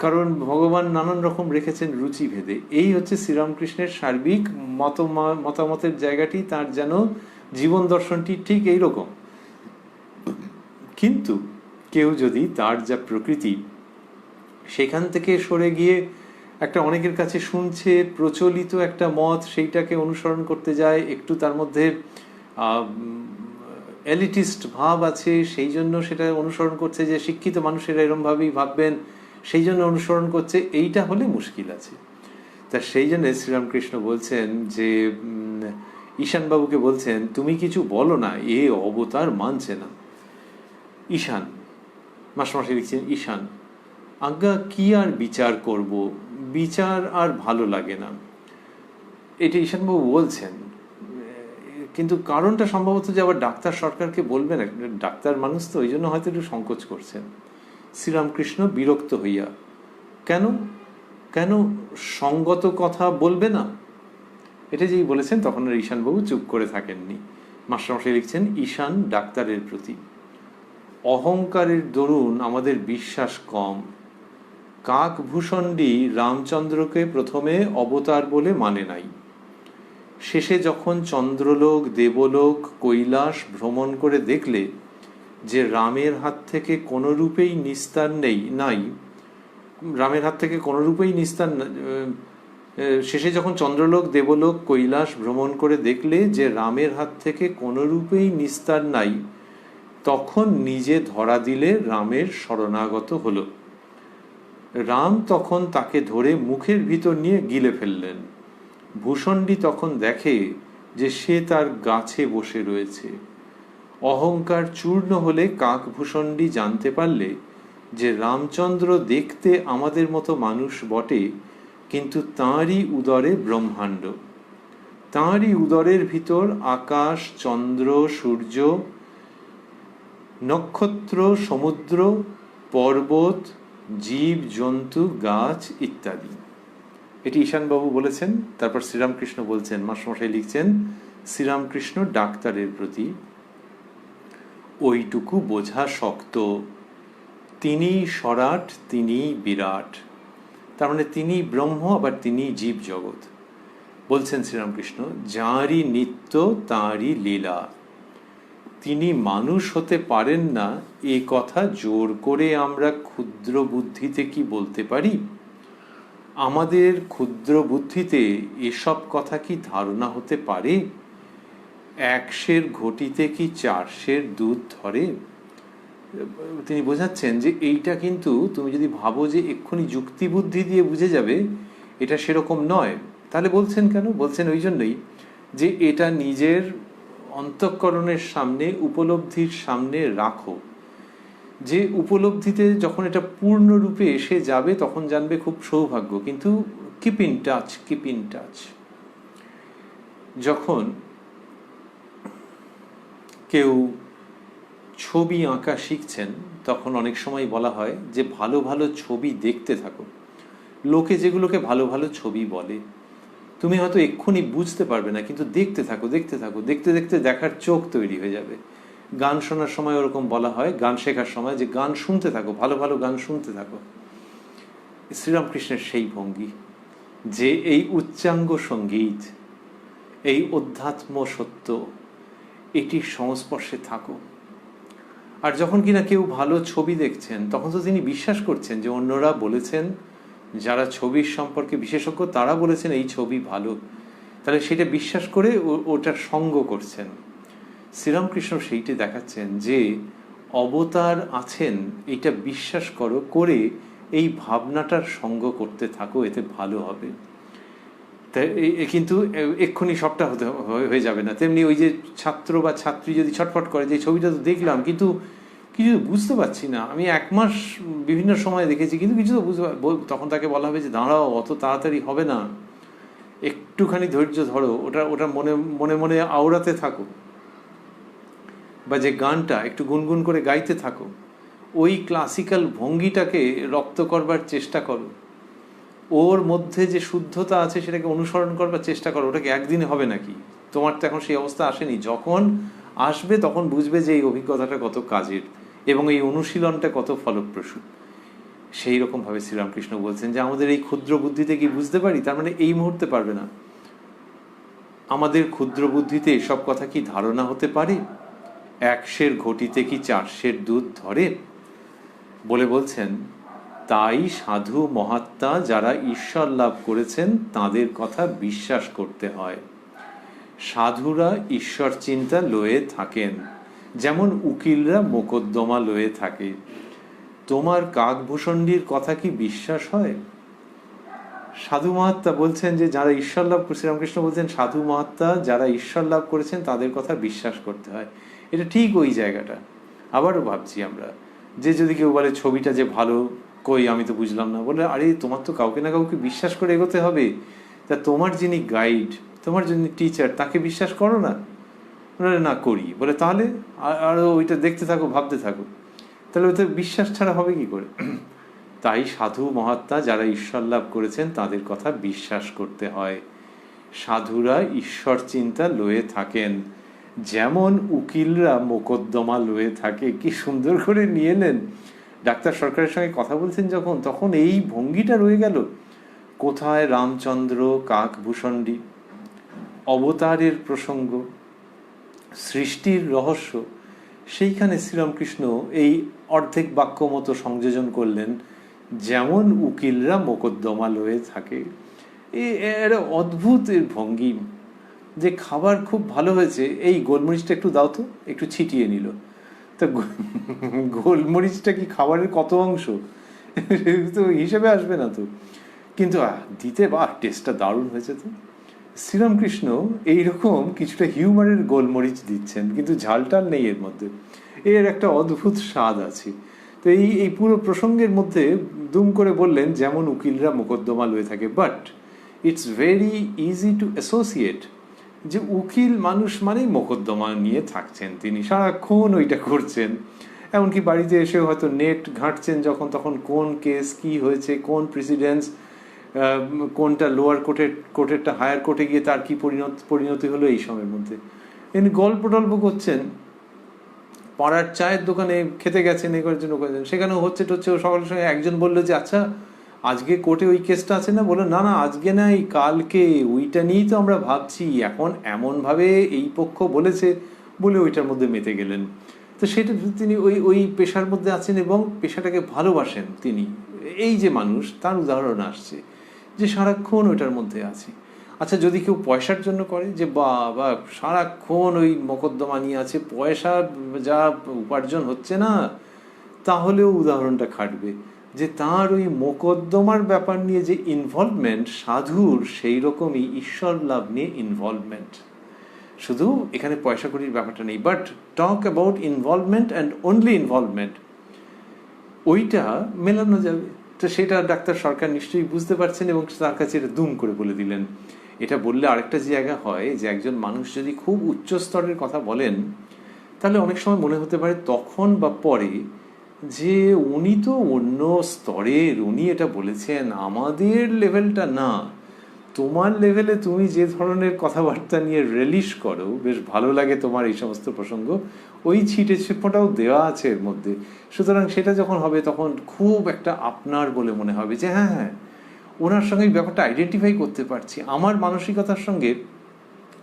কারণ ভগবান নানান রকম রেখেছেন রুচি ভেদে। এই হচ্ছে শ্রীরামকৃষ্ণের সার্বিক মতামতের জায়গাটি, তার যেন জীবন দর্শনটি ঠিক এইরকম। কিন্তু কেউ যদি তার যা প্রকৃতি সেখান থেকে সরে গিয়ে একটা অনেকের কাছে শুনছে প্রচলিত একটা মত, সেইটাকে অনুসরণ করতে যায়, একটু তার মধ্যে এলিটিস্ট ভাব আছে, সেই জন্য সেটা অনুসরণ করছে, যে শিক্ষিত মানুষেরা এরমভাবেই ভাববেন সেই জন্য অনুসরণ করছে, এইটা হলে মুশকিল আছে। তা সেই জন্য শ্রীরামকৃষ্ণ বলছেন যে ঈশানবাবুকে বলছেন তুমি কিছু বলো না, এ অবতার মানছে না। ঈশান মাস্টারমশাই লিখছেন, ঈশান আজ্ঞা কি আর বিচার করব, বিচার আর ভালো লাগে না। এটা ঈশানবাবু বলছেন, কিন্তু কারণটা সম্ভবত যে আবার ডাক্তার সরকারকে বলবেন, ডাক্তার মানুষ তো, ওই জন্য হয়তো একটু সংকোচ করছেন। শ্রীরামকৃষ্ণ বিরক্ত হইয়া, কেন সঙ্গত কথা বলবে না, এটা যেই বলেছেন তখন আর ঈশানবাবু চুপ করে থাকেননি। মাস্টারমশাই লিখছেন, ঈশান ডাক্তারের প্রতি অহংকারের দরুন আমাদের বিশ্বাস কম। কাকভূষণ্ডী রামচন্দ্রকে প্রথমে অবতার বলে মানে নাই, শেষে যখন চন্দ্রলোক দেবলোক কৈলাস ভ্রমণ করে দেখলে যে রামের হাত থেকে কোনো রূপেই নিস্তার শেষে যখন চন্দ্রলোক দেবলোক কৈলাস ভ্রমণ করে দেখলে যে রামের হাত থেকে কোনো রূপেই নিস্তার নাই, তখন নিজে ধরা দিলে রামের শরণাগত হলো। রাম তখন তাকে ধরে মুখের ভিতর নিয়ে গিলে ফেললেন। ভূষণ্ডী তখন দেখে যে সে তার গাছে বসে রয়েছে। অহংকার চূর্ণ হলে কাকভূষণ্ডী জানতে পারলে যে রামচন্দ্র দেখতে আমাদের মতো মানুষ বটে, কিন্তু তাঁরই উদরে ব্রহ্মাণ্ড, তাঁরই উদরের ভিতর আকাশ, চন্দ্র, সূর্য, নক্ষত্র, সমুদ্র, পর্বত, জীব জন্তু, গাছ ইত্যাদি। এটি ঈশানবাবু বলেছেন। তারপর শ্রীরামকৃষ্ণ বলছেন, মাস্টারমশাই লিখছেন, শ্রীরামকৃষ্ণ ডাক্তারের প্রতি ওইটুকু বোঝা শক্ত, তিনি সরাট, তিনি বিরাট, তার মানে তিনি ব্রহ্ম, আবার তিনি জীব জগৎ। বলছেন শ্রীরামকৃষ্ণ, যাঁরই নিত্য তাঁরই লীলা, তিনি মানুষ হতে পারেন না এ কথা জোর করে আমরা ক্ষুদ্র বুদ্ধিতে কি বলতে পারি? আমাদের ক্ষুদ্র বুদ্ধিতে এসব কথা কি ধারণা হতে পারে? 1 সের ঘটিতে কি 4 সের দুধ ধরে? তিনি বোঝাচ্ছেন যে এইটা কিন্তু তুমি যদি ভাবো যে এক্ষুনি যুক্তি বুদ্ধি দিয়ে বুঝে যাবে, এটা সেরকম নয়। তাহলে বলছেন কেন? বলছেন ওই জন্যই যে এটা নিজের অন্তঃকরণের সামনে, উপলব্ধির সামনে রাখো। যে উপলব্ধিতে যখন এটা পূর্ণরূপে এসে যাবে তখন জানবে খুব সৌভাগ্য। কিন্তু keep in touch, keep in touch. যখন কেউ ছবি আঁকা শিখছেন তখন অনেক সময় বলা হয় যে ভালো ভালো ছবি দেখতে থাকো। লোকে যেগুলোকে ভালো ভালো ছবি বলে, তুমি হয়তো এক্ষুনি বুঝতে পারবে না, কিন্তু দেখতে থাকো, দেখতে থাকো, দেখতে দেখতে দেখার চোখ তৈরি হয়ে যাবে। গান শোনার সময় ওরকম বলা হয়, গান শেখার সময়, যে গান শুনতে থাকো, ভালো ভালো গান শুনতে থাকো। শ্রীরামকৃষ্ণের সেই ভঙ্গি যে এই উচ্চাঙ্গ সঙ্গীত, এই অধ্যাত্ম সত্য, এটির সংস্পর্শে থাকো। আর যখন কিনা কেউ ভালো ছবি দেখছেন তখন তো তিনি বিশ্বাস করছেন যে অন্যরা বলেছেন, যারা ছবির সম্পর্কে বিশেষজ্ঞ তারা বলেছেন এই ছবি ভালো, তাহলে সেটা বিশ্বাস করে ওটার সঙ্গ করছেন। শ্রীরামকৃষ্ণ সেইটি দেখাচ্ছেন যে অবতার আছেন, এটা বিশ্বাস করো, করে এই ভাবনাটার সঙ্গ করতে থাকো, এতে ভালো হবে। তাই কিন্তু এক্ষুনি সবটা হয়ে যাবে না। তেমনি ওই যে ছাত্র বা ছাত্রী যদি ছটফট করে যে ছবিটা তো দেখলাম কিন্তু কিছু বুঝতে পারছি না, আমি 1 মাস বিভিন্ন সময় দেখেছি কিন্তু কিছু তো বুঝতে, তখন তাকে বলা হবে যে দাঁড়াও, অত তাড়াতাড়ি হবে না, একটুখানি ধৈর্য ধরো, ওটা ওটা মনে মনে মনে আওড়াতে থাকো, বা যে গানটা একটু গুনগুন করে গাইতে থাকো, ওই ক্লাসিক্যাল ভঙ্গিটাকে রপ্ত করবার চেষ্টা করো, ওর মধ্যে যে শুদ্ধতা আছে সেটাকে অনুসরণ করবার চেষ্টা করো। ওটাকে একদিনে হবে নাকি? তোমার তো এখন সেই অবস্থা আসেনি, যখন আসবে তখন বুঝবে যে এই অভিজ্ঞতাটা কত কাজের এবং এই অনুশীলনটা কত ফলপ্রসূ। সেই রকমভাবে শ্রীরামকৃষ্ণ বলছেন যে আমাদের এই ক্ষুদ্র বুদ্ধিতে কি বুঝতে পারি, তার মানে এই মুহূর্তে পারবে না। আমাদের ক্ষুদ্র বুদ্ধিতে এসব কথা কি ধারণা হতে পারে? 1 সের ঘটিতে কি 4 সের দুধ ধরে? বলে বলছেন, তাই সাধু মহাত্মা যারা ঈশ্বর লাভ করেছেন তাদের কথা বিশ্বাস করতে হয়। সাধুরা ঈশ্বর চিন্তা লয়ে থাকেন, যেমন উকিলরা মোকদ্দমা লয়ে থাকে। তোমার কাকভূষণ্ডির কথা কি বিশ্বাস হয়? সাধু মহাত্মা বলছেন যে যারা ঈশ্বর লাভ করেছে, শ্রীরামকৃষ্ণ বলছেন সাধু মহাত্মা যারা ঈশ্বর লাভ করেছেন তাদের কথা বিশ্বাস করতে হয়। এটা ঠিক ওই জায়গাটা। আবারও ভাবছি আমরা যে যদি কেউ বলে ছবিটা যে ভালো, কই আমি তো বুঝলাম না, বলে আরে তোমার তো কাউকে না কাউকে বিশ্বাস করে এগোতে হবে, তা তোমার যিনি গাইড, তোমার যিনি টিচার, তাকে বিশ্বাস করো না। বলে না করি। বলে তাহলে আরো ওইটা দেখতে থাকো, ভাবতে থাকো, তাহলে ওতে বিশ্বাস ছাড়া হবে কি করে? তাই সাধু মহাত্মা যারা ঈশ্বর লাভ করেছেন তাদের কথা বিশ্বাস করতে হয়। সাধুরা ঈশ্বর চিন্তা লয়ে থাকেন, যেমন উকিলরা মোকদ্দমা লয়ে থাকে। কি সুন্দর করে নিয়ে এলেন। ডাক্তার সরকারের সঙ্গে কথা বলছেন যখন, তখন এই ভঙ্গিটা রয়ে গেল। কোথায় রামচন্দ্র, কাকভূষণ্ডী, অবতারের প্রসঙ্গ, সৃষ্টির রহস্য, সেইখানে শ্রীরামকৃষ্ণ এই অর্ধেক বাক্য মতো সংযোজন করলেন, যেমন উকিলরা মোকদ্দমা লয়ে থাকে। একটা অদ্ভুত এর ভঙ্গি। যে খাবার খুব ভালো হয়েছে, এই গোলমরিচটা একটু দাও তো, একটু ছিটিয়ে নিল। তা গোলমরিচটা কি খাবারের কত অংশ তো হিসেবে আসবে না তো, কিন্তু দিতে বাহ টেস্টটা দারুণ হয়েছে। তো শ্রীরামকৃষ্ণ এইরকম কিছুটা হিউমারের গোলমরিচ দিচ্ছেন, কিন্তু ঝালটাল নেই এর মধ্যে, এর একটা অদ্ভুত স্বাদ আছে। তো এই পুরো প্রসঙ্গের মধ্যে দুম করে বললেন যেমন উকিলরা মোকদ্দমা লয়ে থাকে। But it's very easy to associate যে উকিল মানুষ মানেই মোকদ্দমা নিয়ে থাকছেন, তিনি সারাক্ষণ ওইটা করছেন। এমনকি বাড়িতে এসে হয়তো নেট ঘাঁটছেন যখন, তখন কোন কেস কি হয়েছে, কোন প্রেসিডেন্স, কোনটা লোয়ার কোর্টেরটা হায়ার কোর্টে গিয়ে তার কি পরিণতি হলো এই সময়ের মধ্যে। এমনি গল্প টল্প করছেন, পাড়ার চায়ের দোকানে খেতে গেছেন, এ করার জন্য করেছেন, সেখানেও হচ্ছে টচ্ছে। সকালের সঙ্গে একজন বললো যে আচ্ছা আজকে কোর্টে ওই কেসটা আছে না? বলে না না আজকে নাই, কালকে, ওইটা নিয়েই তো আমরা ভাবছি, এখন এমনভাবে এই পক্ষ বলেছে, বলে ওইটার মধ্যে মেতে গেলেন। তো সেটা তিনি ওই পেশার মধ্যে আছেন এবং পেশাটাকে ভালোবাসেন তিনি। এই যে মানুষ, তার উদাহরণ আসছে যে সারাক্ষণ ওইটার মধ্যে আছে। আচ্ছা, যদি কেউ পয়সার জন্য করে, যে বা সারাক্ষণ ওই মোকদ্দমা নিয়ে আছে, পয়সা যা উপার্জন হচ্ছে না, তাহলেও উদাহরণটা খাটবে যে তার ওই মোকদ্দমার ব্যাপার নিয়ে যে ইনভলভমেন্ট, সাধুর সেই রকমই ঈশ্বর লাভ নিয়ে ইনভলভমেন্ট। শুধু এখানে পয়সা কড়ির ব্যাপারটা নেই, but talk about involvement and only involvement, ওইটা মেলানো যাবে। তো সেটা ডাক্তার সরকার নিশ্চয়ই বুঝতে পারছেন এবং তার কাছে এটা দুম করে বলে দিলেন। এটা বললে আরেকটা জায়গা হয় যে একজন মানুষ যদি খুব উচ্চ স্তরের কথা বলেন, তাহলে অনেক সময় মনে হতে পারে তখন বা পরে যে উনি তো অন্য স্তরের, উনি এটা বলেছেন, আমাদের লেভেলটা না। তোমার লেভেলে তুমি যে ধরনের কথাবার্তা নিয়ে রিলিশ করো, বেশ ভালো লাগে তোমার এই সমস্ত প্রসঙ্গ, ওই ছিটে ছিপটাও দেওয়া আছে এর মধ্যে। সুতরাং সেটা যখন হবে তখন খুব একটা আপনার বলে মনে হবে যে হ্যাঁ হ্যাঁ, ওনার সঙ্গে এই ব্যাপারটা আইডেন্টিফাই করতে পারছি, আমার মানসিকতার সঙ্গে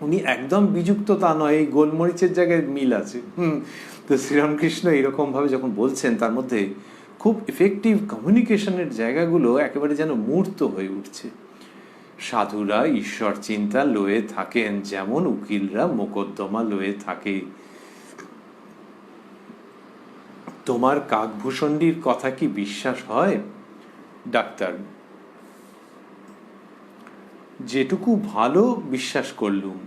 উনি একদম বিযুক্ত তা নয়, এই গোলমরিচের জায়গায় মিল আছে। তো শ্রীরামকৃষ্ণ এরকমভাবে যখন বলছেন, তার মধ্যে খুব এফেক্টিভ কমিউনিকেশনের জায়গাগুলো একেবারে যেন মূর্ত হয়ে উঠছে। সাধুরা ঈশ্বর চিন্তা লয়ে থাকেন, যেমন উকিলরা মোকদ্দমা লয়ে থাকে। তোমার কাকভূষণ্ডির কথা কি বিশ্বাস হয়? ডাক্তার: যেটুকু ভালো বিশ্বাস করলুম,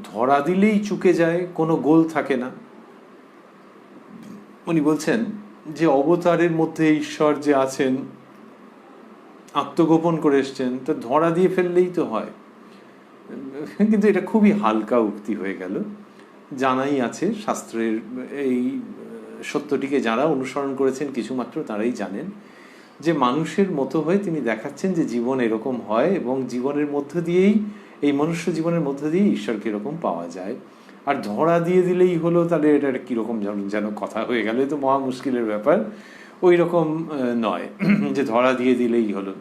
ধরা দিলেই চুকে যায়, কোনো গোল থাকে না। উনি বলছেন যে অবতারের মধ্যে ঈশ্বর যে আছেন, আত্মগোপন করে এসছেন, তো ধরা দিয়ে ফেললেই তো হয়। কিন্তু এটা খুবই হালকা উক্তি হয়ে গেল। জানাই আছে শাস্ত্রের এই সত্যটিকে যারা অনুসরণ করেছেন কিছুমাত্র তারাই জানেন যে মানুষের মতো হয়ে তিনি দেখাচ্ছেন যে জীবন এরকম হয় এবং জীবনের মধ্য দিয়েই, এই মনুষ্য জীবনের মধ্য দিয়েই ঈশ্বরকে এরকম পাওয়া যায়। আর ধরা দিয়ে দিলেই হলো, তাহলে এটা কীরকম যেন কথা হয়ে গেল, তো মহা মুশকিলের ব্যাপার। ওই রকম নয় যে ধরা দিয়ে দিলেই হলো।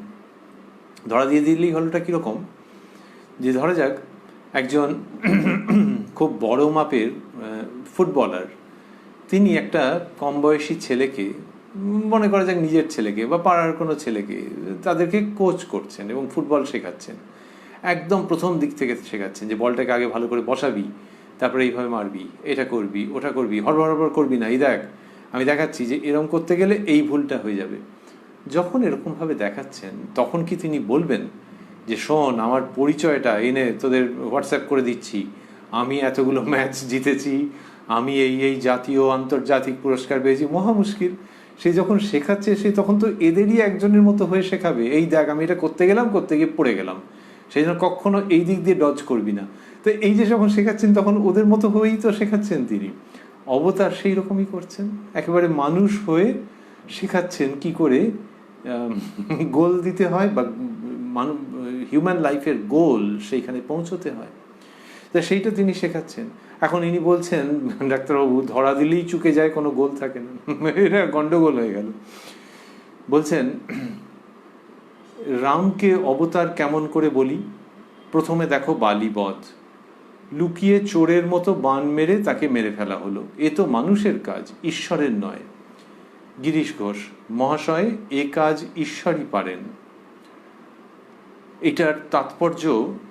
ধরা দিয়ে দিলেই হলোটা কীরকম, যে ধরা যাক একজন খুব বড় মাপের ফুটবলার, তিনি একটা কম বয়সী ছেলেকে, মনে করা যাক নিজের ছেলেকে বা পাড়ার কোনো ছেলেকে, তাদেরকে কোচ করছেন এবং ফুটবল শেখাচ্ছেন। একদম প্রথম দিক থেকে শেখাচ্ছেন যে বলটাকে আগে ভালো করে বসাবি, তারপরে এইভাবে মারবি, এটা করবি, ওটা করবি, হড়বড় করবি না, এই দেখ আমি দেখাচ্ছি যে এরকম করতে গেলে এই ভুলটা হয়ে যাবে। যখন এরকমভাবে দেখাচ্ছেন, তখন কি তিনি বলবেন যে শোন, আমার পরিচয়টা এনে তোদের হোয়াটসঅ্যাপ করে দিচ্ছি, আমি এতগুলো ম্যাচ জিতেছি, আমি এই এই জাতীয় আন্তর্জাতিক পুরস্কার পেয়েছি? মহা মুশকিল। সে যখন শেখাচ্ছে, সে তখন তো এদেরই একজনের মতো হয়ে শেখাবে, এই দেখ আমি এটা করতে গেলাম, করতে গিয়ে পড়ে গেলাম, সেই জন্য কখনো এই দিক দিয়ে ডজ করবি না। তো এই যে যখন শেখাচ্ছেন, তখন ওদের মতো হয়েই তো শেখাচ্ছেন তিনি। অবতার সেই রকমই করছেন, একেবারে মানুষ হয়ে শেখাচ্ছেন কি করে গোল দিতে হয়, বা হিউম্যান লাইফের গোল সেইখানে পৌঁছতে হয়, তা সেইটা তিনি শেখাচ্ছেন। এখন ইনি বলছেন, ডাক্তারবাবু, ধরা দিলেই চুকে যায়, কোনো গোল থাকে না, এটা গন্ডগোল হয়ে গেল। বলছেন রামকে অবতার কেমন করে বলি? প্রথমে দেখো বালিবধ, লুকিয়ে চোরের মতো বান মেরে তাকে মেরে ফেলা হলো, এ তো মানুষের কাজ, ঈশ্বরের নয়। গিরিশ ঘোষ: মহাশয়, এ কাজ ঈশ্বরই পারেন। এটার তাৎপর্য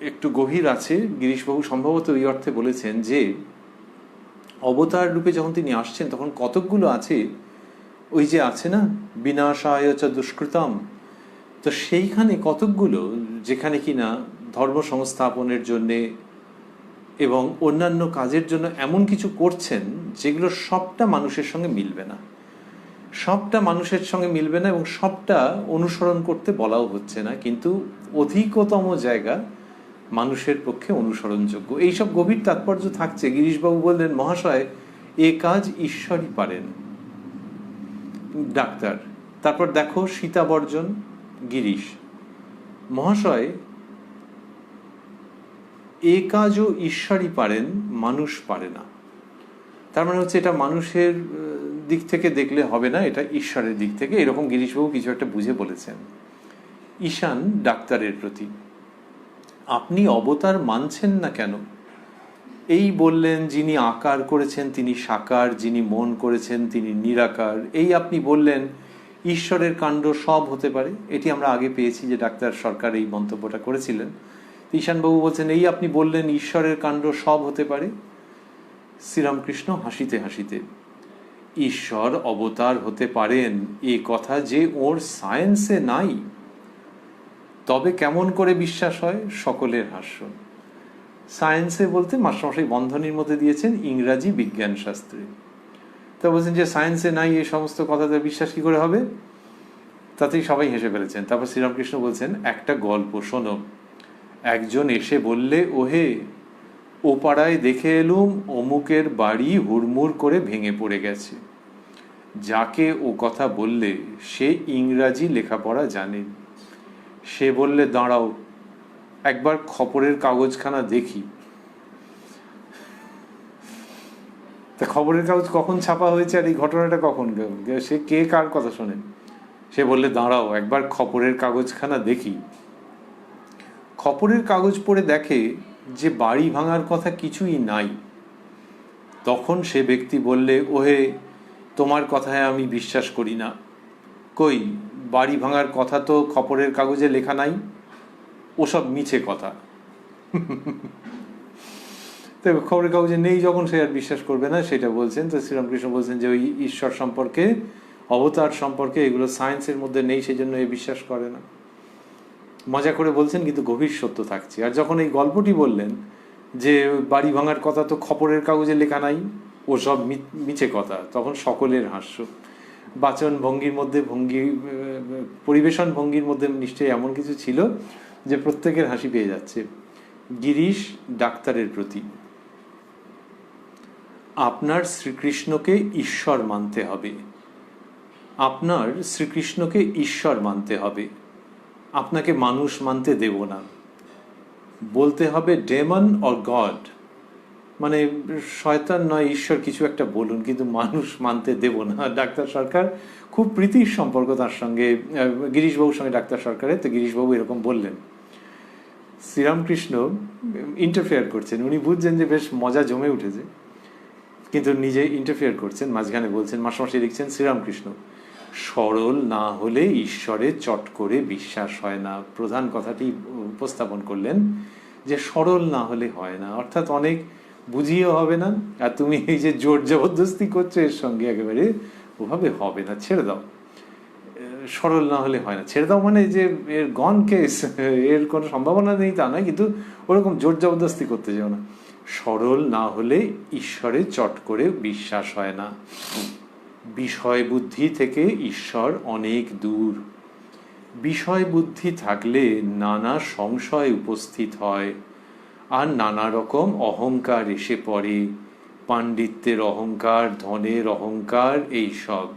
একটু গভীর আছে। গিরিশবাবু সম্ভবত এই অর্থে বলেছেন যে অবতার রূপে যখন তিনি আসছেন, তখন কতকগুলো আছে, ওই যে আছে না, বিনাশায় চ দুষ্কৃতম, তো সেইখানে কতকগুলো যেখানে কিনা ধর্ম সংস্থাপনের জন্যে এবং অন্যান্য কাজের জন্য এমন কিছু করছেন যেগুলো সবটা মানুষের সঙ্গে মিলবে না, সবটা মানুষের সঙ্গে মিলবে না এবং সবটা অনুসরণ করতে বলাও হচ্ছে না, কিন্তু অধিকতম জায়গা মানুষের পক্ষে অনুসরণযোগ্য। এইসব গভীর তাৎপর্য থাকছে। গিরিশবাবু বললেন, মহাশয়, এ কাজ ঈশ্বরই পারেন। ডাক্তার: তারপর দেখো সীতাবর্জন। গিরিশ: মহাশয়, এ কাজও ঈশ্বরই পারেন, মানুষ পারে না। তার মানে হচ্ছে এটা মানুষের দিক থেকে দেখলে হবে না, এটা ঈশ্বরের দিক থেকে। এরকম গিরিশবাবু কিছু একটা বুঝে বলেছেন। ঈশান ডাক্তারের প্রতি: আপনি অবতার মানছেন না কেন? এই বললেন যিনি আকার করেছেন তিনি সাকার, যিনি মন করেছেন তিনি নিরাকার, এই আপনি বললেন, ঈশ্বরের কাণ্ড সব হতে পারে, এটি আমরা আগে পেয়েছি যে ডাক্তার সরকার এই মন্তব্যটা করেছিলেন। ঈশানবাবু বলছেন এই আপনি বললেন ঈশ্বরের কাণ্ড সব হতে পারে। শ্রীরামকৃষ্ণ হাসিতে হাসিতে, ঈশ্বর অবতার হতে পারেন এ কথা যে ওর সায়েন্সে নাই, তবে কেমন করে বিশ্বাস হয়? সকলের হাস্য। সায়েন্সে বলতে মাস্টারমশাই বন্ধনীর মধ্যে দিয়েছেন ইংরাজি বিজ্ঞান শাস্ত্রে। তা বলছেন যে সায়েন্সে নাই এই সমস্ত কথাতে বিশ্বাস কি করে হবে? তাতেই সবাই হেসে ফেলেছেন। তারপর শ্রীরামকৃষ্ণ বলছেন একটা গল্প শোনো। একজন এসে বললে, ওহে ও পাড়ায় দেখে এলুম অমুকের বাড়ি হুড়মুড় করে ভেঙে পড়ে গেছে। যাকে ও কথা বললে সে ইংরাজি লেখাপড়া জানে। সে বললে, দাঁড়াও একবার খবরের কাগজখানা দেখি। তা খবরের কাগজ কখন ছাপা হয়েছে আর এই ঘটনাটা কখন, সে কে কার কথা শোনেন? সে বললে, দাঁড়াও একবার খবরের কাগজখানা দেখি। খবরের কাগজ পড়ে দেখে যে বাড়ি ভাঙার কথা কিছুই নাই। তখন সে ব্যক্তি বললে, ওহে তোমার কথায় আমি বিশ্বাস করি না। কই বাড়ি ভাঙার কথা তো খবরের কাগজে লেখা নাই, ওসব মিছে কথা। তো খবরের কাগজে নেই যখন সে আর বিশ্বাস করবে না, সেটা বলছেন। তো শ্রীরামকৃষ্ণ বলছেন যে ওই ঈশ্বর সম্পর্কে, অবতার সম্পর্কে এগুলো সায়েন্সের মধ্যে নেই, সেই জন্য এ বিশ্বাস করে না। মজা করে বলছেন কিন্তু গভীর সত্য থাকছে। আর যখন এই গল্পটি বললেন যে বাড়ি ভাঙার কথা তো খবরের কাগজে লেখা নাই, ও সব মিছে কথা, তখন সকলের হাস্য। বাচন ভঙ্গির মধ্যে, পরিবেশন ভঙ্গির মধ্যে নিশ্চয়ই এমন কিছু ছিল যে প্রত্যেকের হাসি পেয়ে যাচ্ছে। গিরিশ ডাক্তারের প্রতি, আপনার শ্রীকৃষ্ণকে ঈশ্বর মানতে হবে, আপনার শ্রীকৃষ্ণকে ঈশ্বর মানতে হবে, আপনাকে মানুষ মানতে দেব না। বলতে হবে ডেমন অর গড, মানে শয়তান নয় ঈশ্বর কিছু একটা বলুন, কিন্তু মানুষ মানতে দেব না। ডাক্তার সরকার খুব প্রীতির সম্পর্ক তার সঙ্গে, গিরিশবাবুর সঙ্গে ডাক্তার সরকারের। তো গিরিশবাবু এরকম বললেন, শ্রীরামকৃষ্ণ ইন্টারফেয়ার করছেন। উনি বুঝছেন যে বেশ মজা জমে উঠেছে, কিন্তু নিজে ইন্টারফেয়ার করছেন। মাঝখানে বলছেন, মাস্টারমশাই লিখছেন, শ্রীরামকৃষ্ণ সরল না হলে ঈশ্বরে চট করে বিশ্বাস হয় না। প্রধান কথাটি উপস্থাপন করলেন যে সরল না হলে হয় না, অর্থাৎ অনেক বুঝিয়েও হবে না, আর তুমি এই যে জোর জবরদস্তি করছো এর সঙ্গে একেবারে ওভাবে হবে না, ছেড়ে দাও। সরল না হলে হয় না, ছেড়ে দাও মানে যে এর গন কেস, এর কোনো সম্ভাবনা নেই তা নয়, কিন্তু ওরকম জোর জবরদস্তি করতে যাও না। সরল না হলে ঈশ্বরে চট করে বিশ্বাস হয় না। বিষয় বুদ্ধি থেকে ঈশ্বর অনেক দূর। বিষয় বুদ্ধি থাকলে নানা সংশয় উপস্থিত হয়, আর নানা রকম অহংকার এসে পড়ে, পাণ্ডিত্যের অহংকার, ধনের অহংকার, এইসব।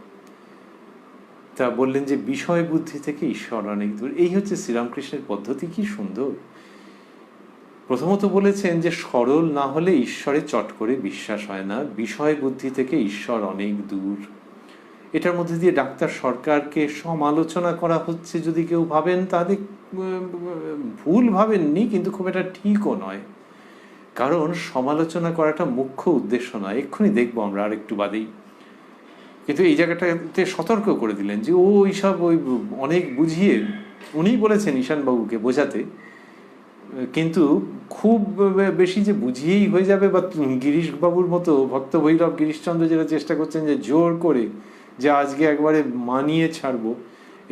তা বললেন যে বিষয় বুদ্ধি থেকে ঈশ্বর অনেক দূর। এই হচ্ছে শ্রীরামকৃষ্ণের পদ্ধতি। কি সুন্দর। প্রথমত বলেছেন যে সরল না হলে ঈশ্বরে চট করে বিশ্বাস হয় না, বিষয় বুদ্ধি থেকে ঈশ্বর অনেক দূর। এটার মধ্যে দিয়ে ডাক্তার সরকারকে সমালোচনা করা হচ্ছে যদি কেউ ভাবেন, তাহলে ভুল ভাবেননি, কিন্তু খুব একটা ঠিকও নয়। কারণ সমালোচনা করাটা মুখ্য উদ্দেশ্য নয়, এক্ষুনি দেখবো আমরা আর একটু বাদেই। কিন্তু এই জায়গাটাতে সতর্ক করে দিলেন যে ওই সব ওই অনেক বুঝিয়ে, উনিই বলেছেন ঈশানবাবুকে বোঝাতে, কিন্তু খুব বেশি যে বুঝিয়েই হয়ে যাবে, বা গিরিশবাবুর মতো ভক্ত ভৈরব গিরিশচন্দ্র যেটা চেষ্টা করছেন যে জোর করে যে আজকে একবারে মানিয়ে ছাড়বো,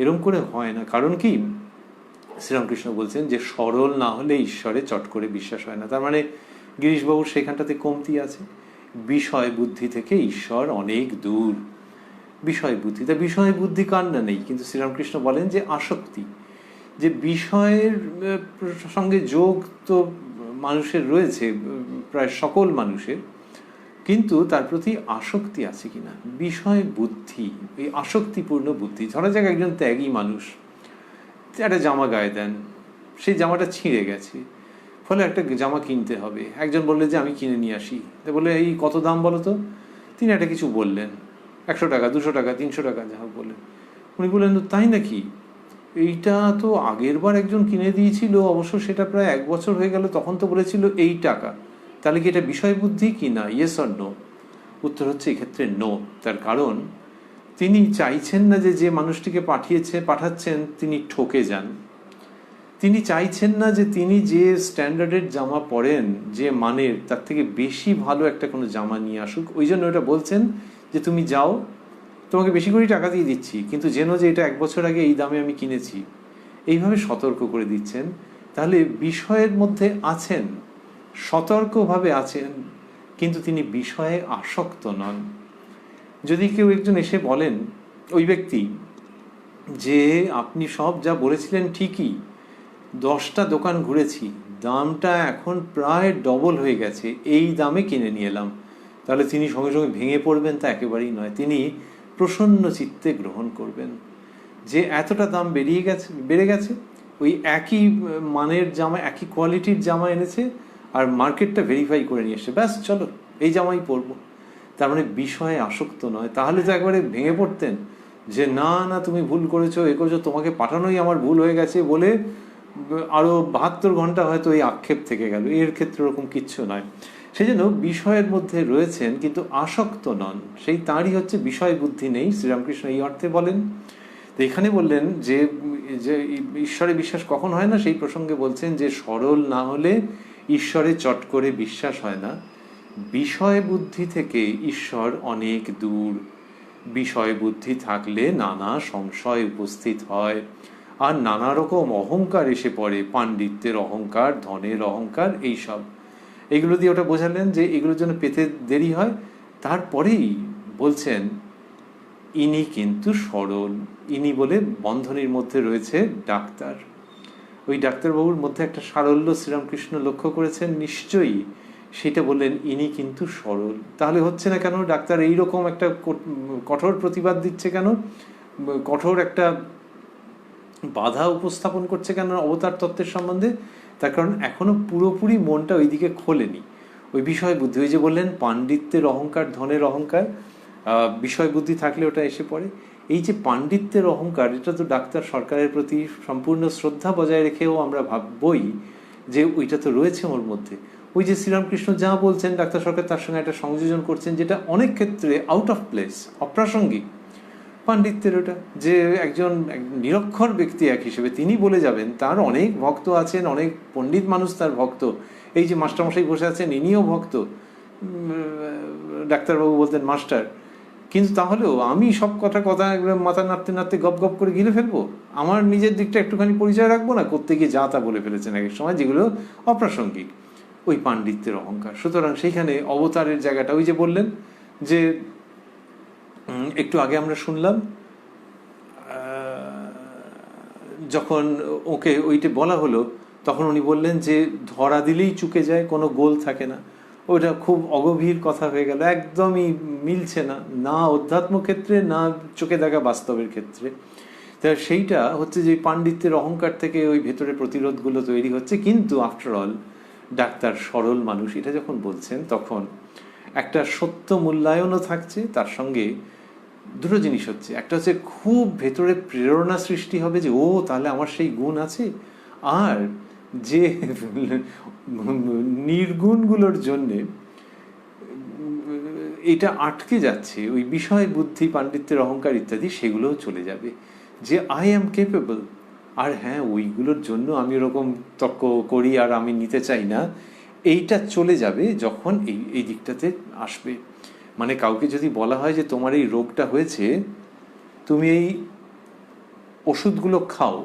এরম করে হয় না। কারণ কি, শ্রীরামকৃষ্ণ বলছেন যে সরল না হলে ঈশ্বরে চট করে বিশ্বাস হয় না। তার মানে গিরিশবাবুর সেখানটাতে কমতি আছে। বিষয় বুদ্ধি থেকে ঈশ্বর অনেক দূর। বিষয় বুদ্ধি, তা বিষয় বুদ্ধি কার না নেই, কিন্তু শ্রীরামকৃষ্ণ বলেন যে আসক্তি, যে বিষয়ের সঙ্গে যোগ তো মানুষের রয়েছে, প্রায় সকল মানুষের, কিন্তু তার প্রতি আসক্তি আছে কিনা, বিষয় বুদ্ধি, এই আসক্তিপূর্ণ বুদ্ধি। ধরা যাক একজন ত্যাগী মানুষ একটা জামা গায়ে দেন, সেই জামাটা ছিঁড়ে গেছে, ফলে একটা জামা কিনতে হবে। একজন বললে যে আমি কিনে নিয়ে আসি, বলে এই কত দাম বলো তো? তিনি একটা কিছু বললেন, 100 টাকা, 200 টাকা, 300 টাকা, যা হোক বললেন। উনি বললেন, তাই নাকি, এইটা তো আগের বার একজন কিনে দিয়েছিল, অবশ্য সেটা প্রায় 1 বছর হয়ে গেল, তখন তো বলেছিল এই টাকা। তাহলে কি এটা বিষয় বুদ্ধি কি না? Yes or no? উত্তর হচ্ছে এক্ষেত্রে নো। তার কারণ তিনি চাইছেন না যে যে মানুষটিকে পাঠাচ্ছেন তিনি ঠকে যান। তিনি চাইছেন না যে তিনি যে স্ট্যান্ডার্ডের জামা পরেন, যে মানের, তার থেকে বেশি ভালো একটা কোনো জামা নিয়ে আসুক। ওই জন্য ওটা বলছেন যে তুমি যাও, তোমাকে বেশি করে টাকা দিয়ে দিচ্ছি, কিন্তু জেনো যে এটা 1 বছর আগে এই দামে আমি কিনেছি। এইভাবে সতর্ক করে দিচ্ছেন। তাহলে বিষয়ের মধ্যে আছেন, সতর্কভাবে আছেন, কিন্তু তিনি বিষয়ে আসক্ত নন। যদি কেউ একজন এসে বলেন, ওই ব্যক্তি, যে আপনি সব যা বলেছিলেন ঠিকই, 10টা দোকান ঘুরেছি, দামটা এখন প্রায় ডবল হয়ে গেছে, এই দামে কিনে নিয়ে এলাম, তাহলে তিনি সঙ্গে সঙ্গে ভেঙে পড়বেন? তা একেবারেই নয়। তিনি প্রসন্ন চিত্তে গ্রহণ করবেন যে এতটা দাম বেড়ে গেছে, ওই একই মানের জামা, একই কোয়ালিটির জামা এনেছে, আর মার্কেটটা ভেরিফাই করে নিয়ে এসছে, ব্যাস চলো এই জামাই পরবো। তার মানে বিষয়ে আসক্ত নয়। তাহলে তো একবারে ভেঙে পড়তেন যে না না তুমি ভুল করেছো, এ করেছো, তোমাকে পাঠানোই আমার ভুল হয়ে গেছে বলে আরও 72 ঘন্টা হয়তো এই আক্ষেপ থেকে গেল। এর ক্ষেত্রে ওরকম কিচ্ছু নয়। সেই জন্য বিষয়ের মধ্যে রয়েছেন কিন্তু আসক্ত নন, সেই তাঁরই হচ্ছে বিষয় বুদ্ধি নেই, শ্রীরামকৃষ্ণ এই অর্থে বলেন। তো এখানে বললেন যে ঈশ্বরে বিশ্বাস কখন হয় না, সেই প্রসঙ্গে বলছেন যে সরল না হলে ঈশ্বরে চট করে বিশ্বাস হয় না। বিষয় বুদ্ধি থেকে ঈশ্বর অনেক দূর। বিষয় বুদ্ধি থাকলে নানা সংশয় উপস্থিত হয়, আর নানা রকম অহংকার এসে পড়ে, পাণ্ডিত্যের অহংকার, ধনের অহংকার, এইসব। এগুলো দিয়ে ওটা বোঝালেন যে এগুলোর জন্য পেতে দেরি হয়। তারপরেই বলছেন ইনি কিন্তু সরল। ইনি বলে বন্ধনীর মধ্যে রয়েছে ডাক্তার। ওই ডাক্তারবাবুর মধ্যে একটা সারল্য শ্রীরামকৃষ্ণ লক্ষ্য করেছেন নিশ্চয়ই, সেটা বললেন ইনি কিন্তু সরল। তাহলে হচ্ছে না কেন? ডাক্তার এইরকম একটা কঠোর প্রতিবাদ দিচ্ছে কেন, কঠোর একটা বাধা উপস্থাপন করছে কেন অবতার তত্ত্বের সম্বন্ধে? তার কারণ এখনো পুরোপুরি মনটা ওইদিকে খোলেনি। ওই বিষয় বুদ্ধি, ওই যে বললেন পাণ্ডিত্যের অহংকার, ধনের অহংকার, বিষয় বুদ্ধি থাকলে ওটা এসে পড়ে। এই যে পাণ্ডিত্যের অহংকার, এটা তো ডাক্তার সরকারের প্রতি সম্পূর্ণ শ্রদ্ধা বজায় রেখেও আমরা ভাববই যে ওইটা তো রয়েছে ওর মধ্যে। ওই যে শ্রীরামকৃষ্ণ যা বলছেন, ডাক্তার সরকার তার সঙ্গে একটা সংযোজন করছেন, যেটা অনেক ক্ষেত্রে আউট অফ প্লেস, অপ্রাসঙ্গিক। পাণ্ডিত্যের ওটা, যে একজন নিরক্ষর ব্যক্তি এক হিসেবে তিনি বলে যাবেন, তার অনেক ভক্ত আছেন, অনেক পণ্ডিত মানুষ তার ভক্ত। এই যে মাস্টারমশাই বসে আছেন, ইনিও ভক্ত। ডাক্তারবাবু বলতেন মাস্টার, কিন্তু তাহলেও আমি সব কথা মাথা নাড়তে নাড়তে গপ গপ করে গিলে ফেলবো? আমার নিজের দিকটা একটুখানি পরিচয় রাখবো না? করতে গিয়ে যা তা বলে ফেলেছেন এক সময়, যেগুলো অপ্রাসঙ্গিক। ওই পাণ্ডিত্যের অহংকার। সুতরাং সেইখানে অবতারের জায়গাটা, ওই যে বললেন যে একটু আগে আমরা শুনলাম, যখন ওকে ওইটা বলা হলো, তখন উনি বললেন যে ধরা দিলেই চুকে যায়, কোনো গোল থাকে না। ওটা খুব অগভীর কথা হয়ে গেল, একদমই মিলছে না, না অধ্যাত্ম ক্ষেত্রে, না চোখে দেখা বাস্তবের ক্ষেত্রে। তা সেইটা হচ্ছে যে পাণ্ডিত্যের অহংকার থেকে ওই ভেতরে প্রতিরোধগুলো তৈরি হচ্ছে। কিন্তু আফটারঅল ডাক্তার সরল মানুষ, এটা যখন বলছেন তখন একটা সত্য মূল্যায়নও থাকছে, তার সঙ্গে দুটো জিনিস হচ্ছে। একটা হচ্ছে খুব ভেতরে প্রেরণা সৃষ্টি হবে যে ও তাহলে আমার সেই গুণ আছে। আর যে নির্গুণগুলোর জন্যে এটা আটকে যাচ্ছে, ওই বিষয় বুদ্ধি, পাণ্ডিত্যের অহংকার ইত্যাদি, সেগুলোও চলে যাবে, যে আই অ্যাম কেপেবল। আর হ্যাঁ, ওইগুলোর জন্য আমি ওরকম তর্ক করি আর আমি নিতে চাই না, এইটা চলে যাবে যখন এই দিকটাতে আসবে। মানে কাউকে যদি বলা হয় যে তোমার এই রোগটা হয়েছে, তুমি এই ওষুধগুলো খাও,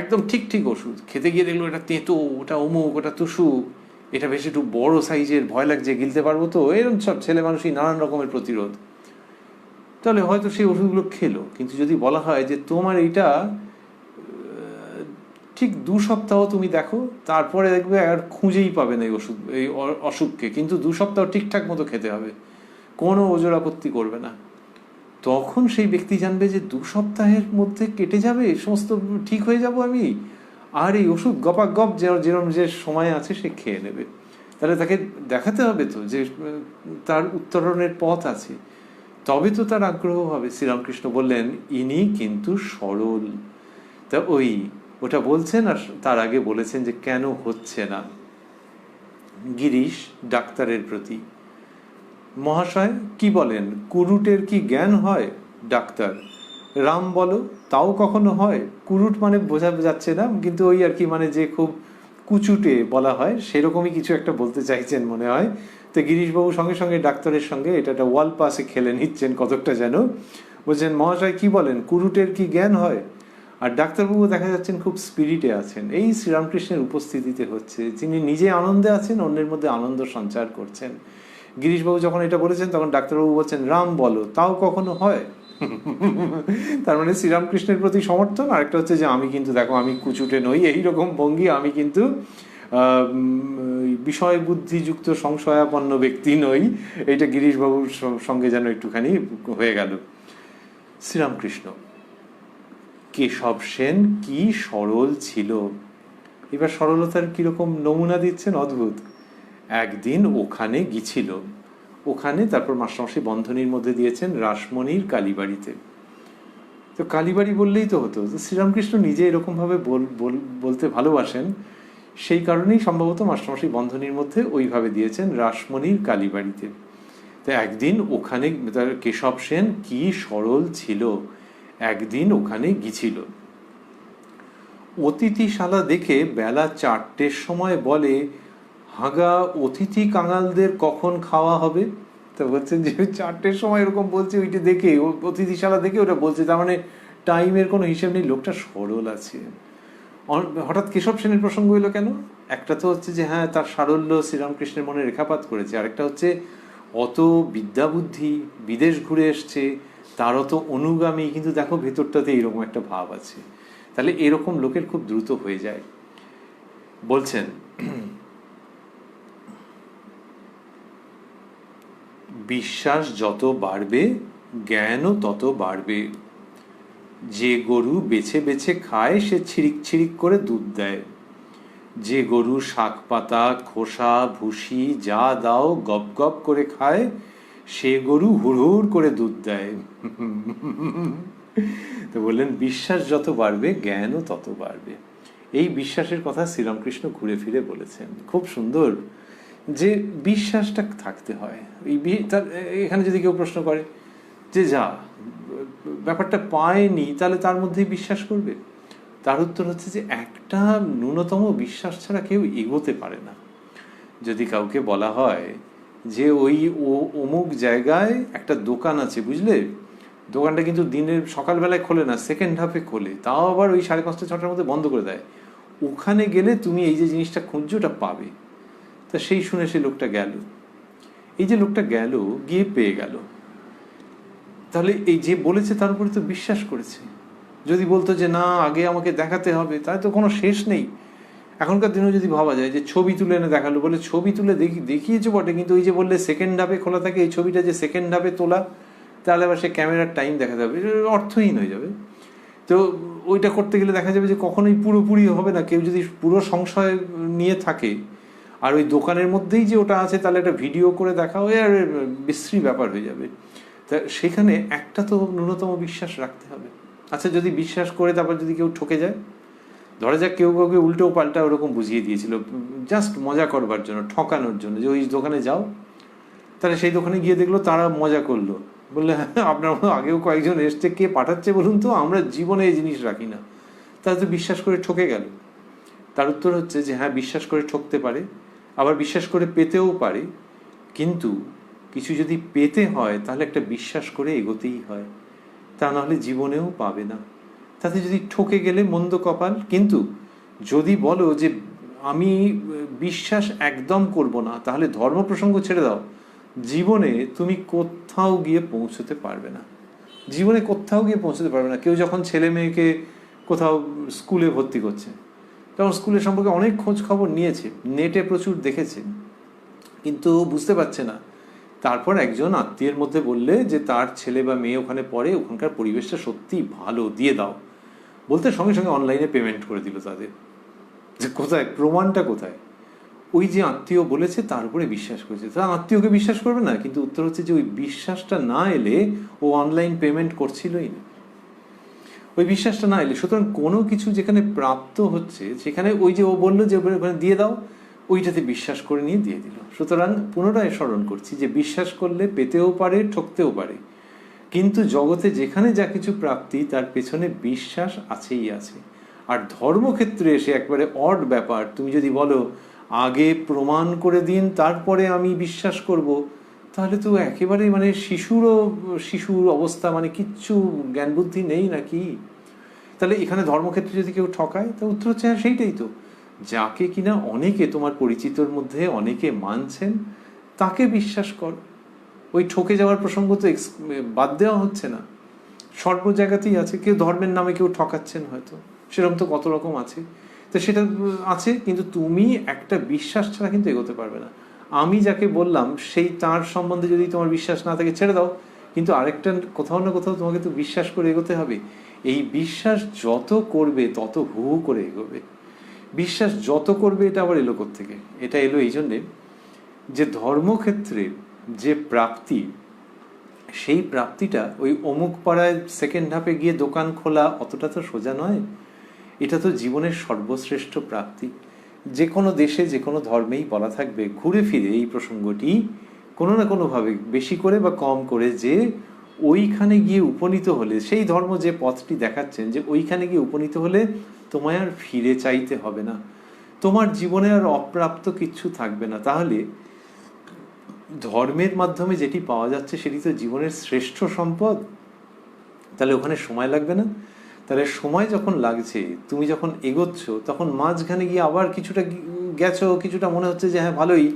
একদম ঠিক ঠিক ওষুধ খেতে গিয়ে দেখলো এটা তেঁতো, ওটা অমুক, ওটা তুসুক, এটা বেশ একটু বড় সাইজের, ভয় লাগছে, গিলতে পারবো তো, এরকম সব ছেলে মানুষই নানান রকমের প্রতিরোধ। তাহলে হয়তো সেই ওষুধগুলো খেলো। কিন্তু যদি বলা হয় যে তোমার এইটা ঠিক 2 সপ্তাহ তুমি দেখো, তারপরে দেখবে আর খুঁজেই পাবে না এই ওষুধ, এই অসুখকে, কিন্তু 2 সপ্তাহ ঠিকঠাক মতো খেতে হবে, কোনো ওজর আপত্তি করবে না। তখন সেই ব্যক্তি জানবে যে 2 সপ্তাহের মধ্যে কেটে যাবে, সমস্ত ঠিক হয়ে যাব আমি, আর এই ওষুধ গপাগপ যেরকম যে সময় আছে সে খেয়ে নেবে। তাহলে তাকে দেখাতে হবে তো যে তার উত্তরণের পথ আছে, তবে তো তার আগ্রহ হবে। শ্রীরামকৃষ্ণ বললেন ইনি কিন্তু সরল। তা ওটা বলছেন, আর তার আগে বলেছেন যে কেন হচ্ছে না। গিরিশ ডাক্তারের প্রতি মহাশয় কি বলেন, কুরুটের কি জ্ঞান হয়? ডাক্তার: রাম বলো, তাও কখনো হয়? কুরুট মানে বোঝা যাচ্ছে না, কিন্তু ওই আর কি, মানে যে খুব কুচুটে বলা হয় সেরকমই কিছু একটা বলতে চাইছেন মনে হয়। তো গিরিশবাবু সঙ্গে সঙ্গে ডাক্তারের সঙ্গে এটা একটা ওয়াল পাসে খেলে নিচ্ছেন কতকটা যেন। বলছেন, মহাশয় কি বলেন, কুরুটের কি জ্ঞান হয়? আর ডাক্তারবাবু দেখা যাচ্ছেন খুব স্পিরিটে আছেন। এই শ্রীরামকৃষ্ণের উপস্থিতিতে হচ্ছে, তিনি নিজে আনন্দে আছেন, অন্যের মধ্যে আনন্দ সঞ্চার করছেন। গিরিশবাবু যখন এটা বলেছেন তখন ডাক্তারবাবু বলছেন, রাম বলো, তাও কখনো হয়? তার মানে শ্রীরামকৃষ্ণের প্রতি সমর্থন, আর একটা হচ্ছে যে আমি কিন্তু দেখো আমি কুচুটে নই, এইরকম ভঙ্গি, আমি কিন্তু বিষয় বুদ্ধিযুক্ত সংশয়াপন্ন ব্যক্তি নই। এইটা গিরিশবাবুর সঙ্গে যেন একটুখানি হয়ে গেল। শ্রীরামকৃষ্ণ: কেশব সেন কি সরল ছিল। এবার সরলতার কিরকম নমুনা দিচ্ছেন, অদ্ভুত। একদিন ওখানে গিয়েছিল, ওখানে তারপর মাস্টারমশাই বন্ধনীর মধ্যে দিয়েছেন রাসমণির কালীবাড়িতে। তো কালীবাড়ি বললেই তো হতো। শ্রীরামকৃষ্ণ নিজে এরকমভাবে বলতে ভালোবাসেন, সেই কারণেই সম্ভবত মাস্টারমশাই বন্ধনীর মধ্যে ওইভাবে দিয়েছেন রাসমণির কালীবাড়িতে। তো একদিন ওখানে কেশব সেন কি সরল ছিল, একদিন ওখানে গিয়েছিল। অতিথিশালা দেখে বেলা 4টের সময় বলে, হাগা অতিথি কাঙালদের কখন খাওয়া হবে? তো বলছেন যে 4টের সময় এরকম বলছে, ওইটা দেখে, অতিথিশালা দেখে ওটা বলছে, তার মানে টাইমের কোনো হিসেব নেই, লোকটা সরল আছে। হঠাৎ কেশব সেনের প্রসঙ্গ হইলো কেন? একটা তো হচ্ছে যে হ্যাঁ তার সারল্য শ্রীরামকৃষ্ণের মনে রেখাপাত করেছে, আরেকটা হচ্ছে অত বিদ্যা বুদ্ধি, বিদেশ ঘুরে এসছে, তার অত অনুগামী, কিন্তু দেখো ভেতরটাতে এইরকম একটা ভাব আছে। তাহলে এরকম লোকের খুব দ্রুত হয়ে যায়। বলছেন, বিশ্বাস যত বাড়বে জ্ঞানও তত বাড়বে। যে গরু বেছে বেছে খায় সে ছিরিক ছিরিক করে দুধ দেয়। যে গরু শাক পাতা খোসা ভুসি যা দাও গপ গপ করে খায় সে গরু হুড়হুড় করে দুধ দেয়। তো বললেন, বিশ্বাস যত বাড়বে জ্ঞানও তত বাড়বে। এই বিশ্বাসের কথা শ্রীরামকৃষ্ণ ঘুরে ফিরে বলেছেন, খুব সুন্দর, যে বিশ্বাসটা থাকতে হয়। এখানে যদি কেউ প্রশ্ন করে যে যা ব্যাপারটা পায়নি তাহলে তার মধ্যেই বিশ্বাস করবে, তার উত্তর হচ্ছে যে একটা ন্যূনতম বিশ্বাস ছাড়া কেউ এগোতে পারে না। যদি কাউকে বলা হয় যে ওই অমুক জায়গায় একটা দোকান আছে, বুঝলে, দোকানটা কিন্তু দিনের সকালবেলায় খোলে না, সেকেন্ড হাফে খোলে, তাও আবার ওই 5:30 6টার মধ্যে বন্ধ করে দেয়, ওখানে গেলে তুমি এই যে জিনিসটা খুঁজছো ওটা পাবে। তা সেই শুনে সে লোকটা গেল। এই যে লোকটা গেল, গিয়ে পেয়ে গেল, তাহলে এই যে বলেছে তার উপরে তো বিশ্বাস করেছে। যদি বলতো যে না আগে আমাকে দেখাতে হবে, তাহলে তো কোনো শেষ নেই। এখনকার দিনেও যদি ভাবা যায় যে ছবি তুলে এনে দেখালো, বলে ছবি তুলে দেখিয়েছে বটে, কিন্তু ওই যে বললে সেকেন্ড হাফে খোলা থাকে, এই ছবিটা যে সেকেন্ড হাফে তোলা, তাহলে আবার সে ক্যামেরার টাইম দেখাতে হবে, অর্থহীন হয়ে যাবে। তো ওইটা করতে গেলে দেখা যাবে যে কখনোই পুরোপুরি হবে না। কেউ যদি পুরো সংশয় নিয়ে থাকে আর ওই দোকানের মধ্যেই যে ওটা আছে তাহলে একটা ভিডিও করে দেখা হয়ে আর বিশ্রী ব্যাপার হয়ে যাবে। তা সেখানে একটা তো ন্যূনতম বিশ্বাস রাখতে হবে। আচ্ছা, যদি বিশ্বাস করে তারপর যদি কেউ ঠকে যায়, ধরা যাক কেউ কাউকে উল্টো পাল্টা ওরকম বুঝিয়ে দিয়েছিল জাস্ট মজা করবার জন্য, ঠকানোর জন্য, যে ওই দোকানে যাও, তাহলে সেই দোকানে গিয়ে দেখলো তারা মজা করলো, বললে হ্যাঁ আপনার আগেও কয়েকজন এসছে, কে পাঠাচ্ছে বলুন তো, আমরা জীবনে এই জিনিস রাখি না, তারা তো বিশ্বাস করে ঠকে গেল। তার উত্তর হচ্ছে যে হ্যাঁ বিশ্বাস করে ঠকতে পারে, আবার বিশ্বাস করে পেতেও পারে, কিন্তু কিছু যদি পেতে হয় তাহলে একটা বিশ্বাস করে এগোতেই হয়, তা নাহলে জীবনেও পাবে না। তাতে যদি ঠকে গেলে মন্দ কপাল, কিন্তু যদি বলো যে আমি বিশ্বাস একদম করব না, তাহলে ধর্ম প্রসঙ্গ ছেড়ে দাও, জীবনে তুমি কোথাও গিয়ে পৌঁছতে পারবে না, জীবনে কোথাও গিয়ে পৌঁছতে পারবে না। কেউ যখন ছেলে মেয়েকে কোথাও স্কুলে ভর্তি করছে, তখন স্কুলের সম্পর্কে অনেক খোঁজ খবর নিয়েছে, নেটে প্রচুর দেখেছে, কিন্তু বুঝতে পারছে না। তারপর একজন আত্মীয়ের মধ্যে বললে যে তার ছেলে বা মেয়ে ওখানে পড়ে, ওখানকার পরিবেশটা সত্যি ভালো, দিয়ে দাও, বলতে সঙ্গে সঙ্গে অনলাইনে পেমেন্ট করে দিল তাদের। যে কোথায় প্রমাণটা কোথায়? ওই যে আত্মীয় বলেছে তার উপরে বিশ্বাস করেছে, তার আত্মীয়কে বিশ্বাস করবে না, কিন্তু উত্তর হচ্ছে যে ওই বিশ্বাসটা না এলে ও অনলাইন পেমেন্ট করছিলই না, ওই বিশ্বাসটা না এলে। সুতরাং কোনো কিছু যেখানে প্রাপ্ত হচ্ছে সেখানে ওই যে ও বললো যে ওখানে দিয়ে দাও, ওইটাতে বিশ্বাস করে নিয়ে দিয়ে দিল। সুতরাং পুনরায় স্মরণ করছি যে বিশ্বাস করলে পেতেও পারে, ঠকতেও পারে, কিন্তু জগতে যেখানে যা কিছু প্রাপ্তি তার পেছনে বিশ্বাস আছেই আছে। আর ধর্মক্ষেত্রে এসে একবারে অড ব্যাপার, তুমি যদি বলো আগে প্রমাণ করে দিন তারপরে আমি বিশ্বাস করব, তাহলে তো একেবারে মানে শিশুর অবস্থা, মানে কিচ্ছু জ্ঞান বুদ্ধি নেই নাকি? তাহলে এখানে ধর্মক্ষেত্রে যদি কেউ ঠকায়, তা উত্তর হচ্ছে হ্যাঁ সেইটাই তো। যাকে কিনা অনেকে, তোমার পরিচিতর মধ্যে অনেকে মানছেন, তাকে বিশ্বাস কর। ওই ঠকে যাওয়ার প্রসঙ্গ তো বাদ দেওয়া হচ্ছে না, সর্ব জায়গাতেই আছে। কেউ ধর্মের নামে কেউ ঠকাচ্ছেন হয়তো, সেরকম তো কত রকম আছে, তো সেটা আছে। কিন্তু তুমি একটা বিশ্বাস ছাড়া কিন্তু এগোতে পারবে না। আমি যাকে বললাম সেই তার সম্বন্ধে যদি তোমার বিশ্বাস না থাকে ছেড়ে দাও, কিন্তু আরেকটা কোথাও না কোথাও তোমাকে তো বিশ্বাস করে এগোতে হবে। এই বিশ্বাস যত করবে তত হু হু করে এগোবে। বিশ্বাস যত করবে, এটা আবার এলো কোত্থেকে? এটা এলো এই জন্যে যে ধর্মক্ষেত্রে যে প্রাপ্তি, সেই প্রাপ্তিটা ওই অমুক পাড়ায় সেকেন্ড হাফে গিয়ে দোকান খোলা অতটা তো সোজা নয়। এটা তো জীবনের সর্বশ্রেষ্ঠ প্রাপ্তি। যে কোনো দেশে যে কোনো ধর্মেই বলা থাকবে, ঘুরে ফিরে এই প্রসঙ্গটি কোনো না কোনোভাবে বেশি করে বা কম করে, যে ওইখানে গিয়ে উপনীত হলে, সেই ধর্ম যে পথটি দেখাচ্ছেন যে ওইখানে গিয়ে উপনীত হলে তোমায় আর ফিরে চাইতে হবে না, তোমার জীবনে আর অপ্রাপ্ত কিচ্ছু থাকবে না। তাহলে ধর্মের মাধ্যমে যেটি পাওয়া যাচ্ছে সেটি তো জীবনের শ্রেষ্ঠ সম্পদ। তাহলে ওখানে সময় লাগবে না? তাহলে সময় যখন লাগছে, তুমি যখন এগোচ্ছ, তখন মাঝখানে গিয়ে আবার কিছুটা গেছো, কিছুটা মনে হচ্ছে যে হ্যাঁ ভালোই,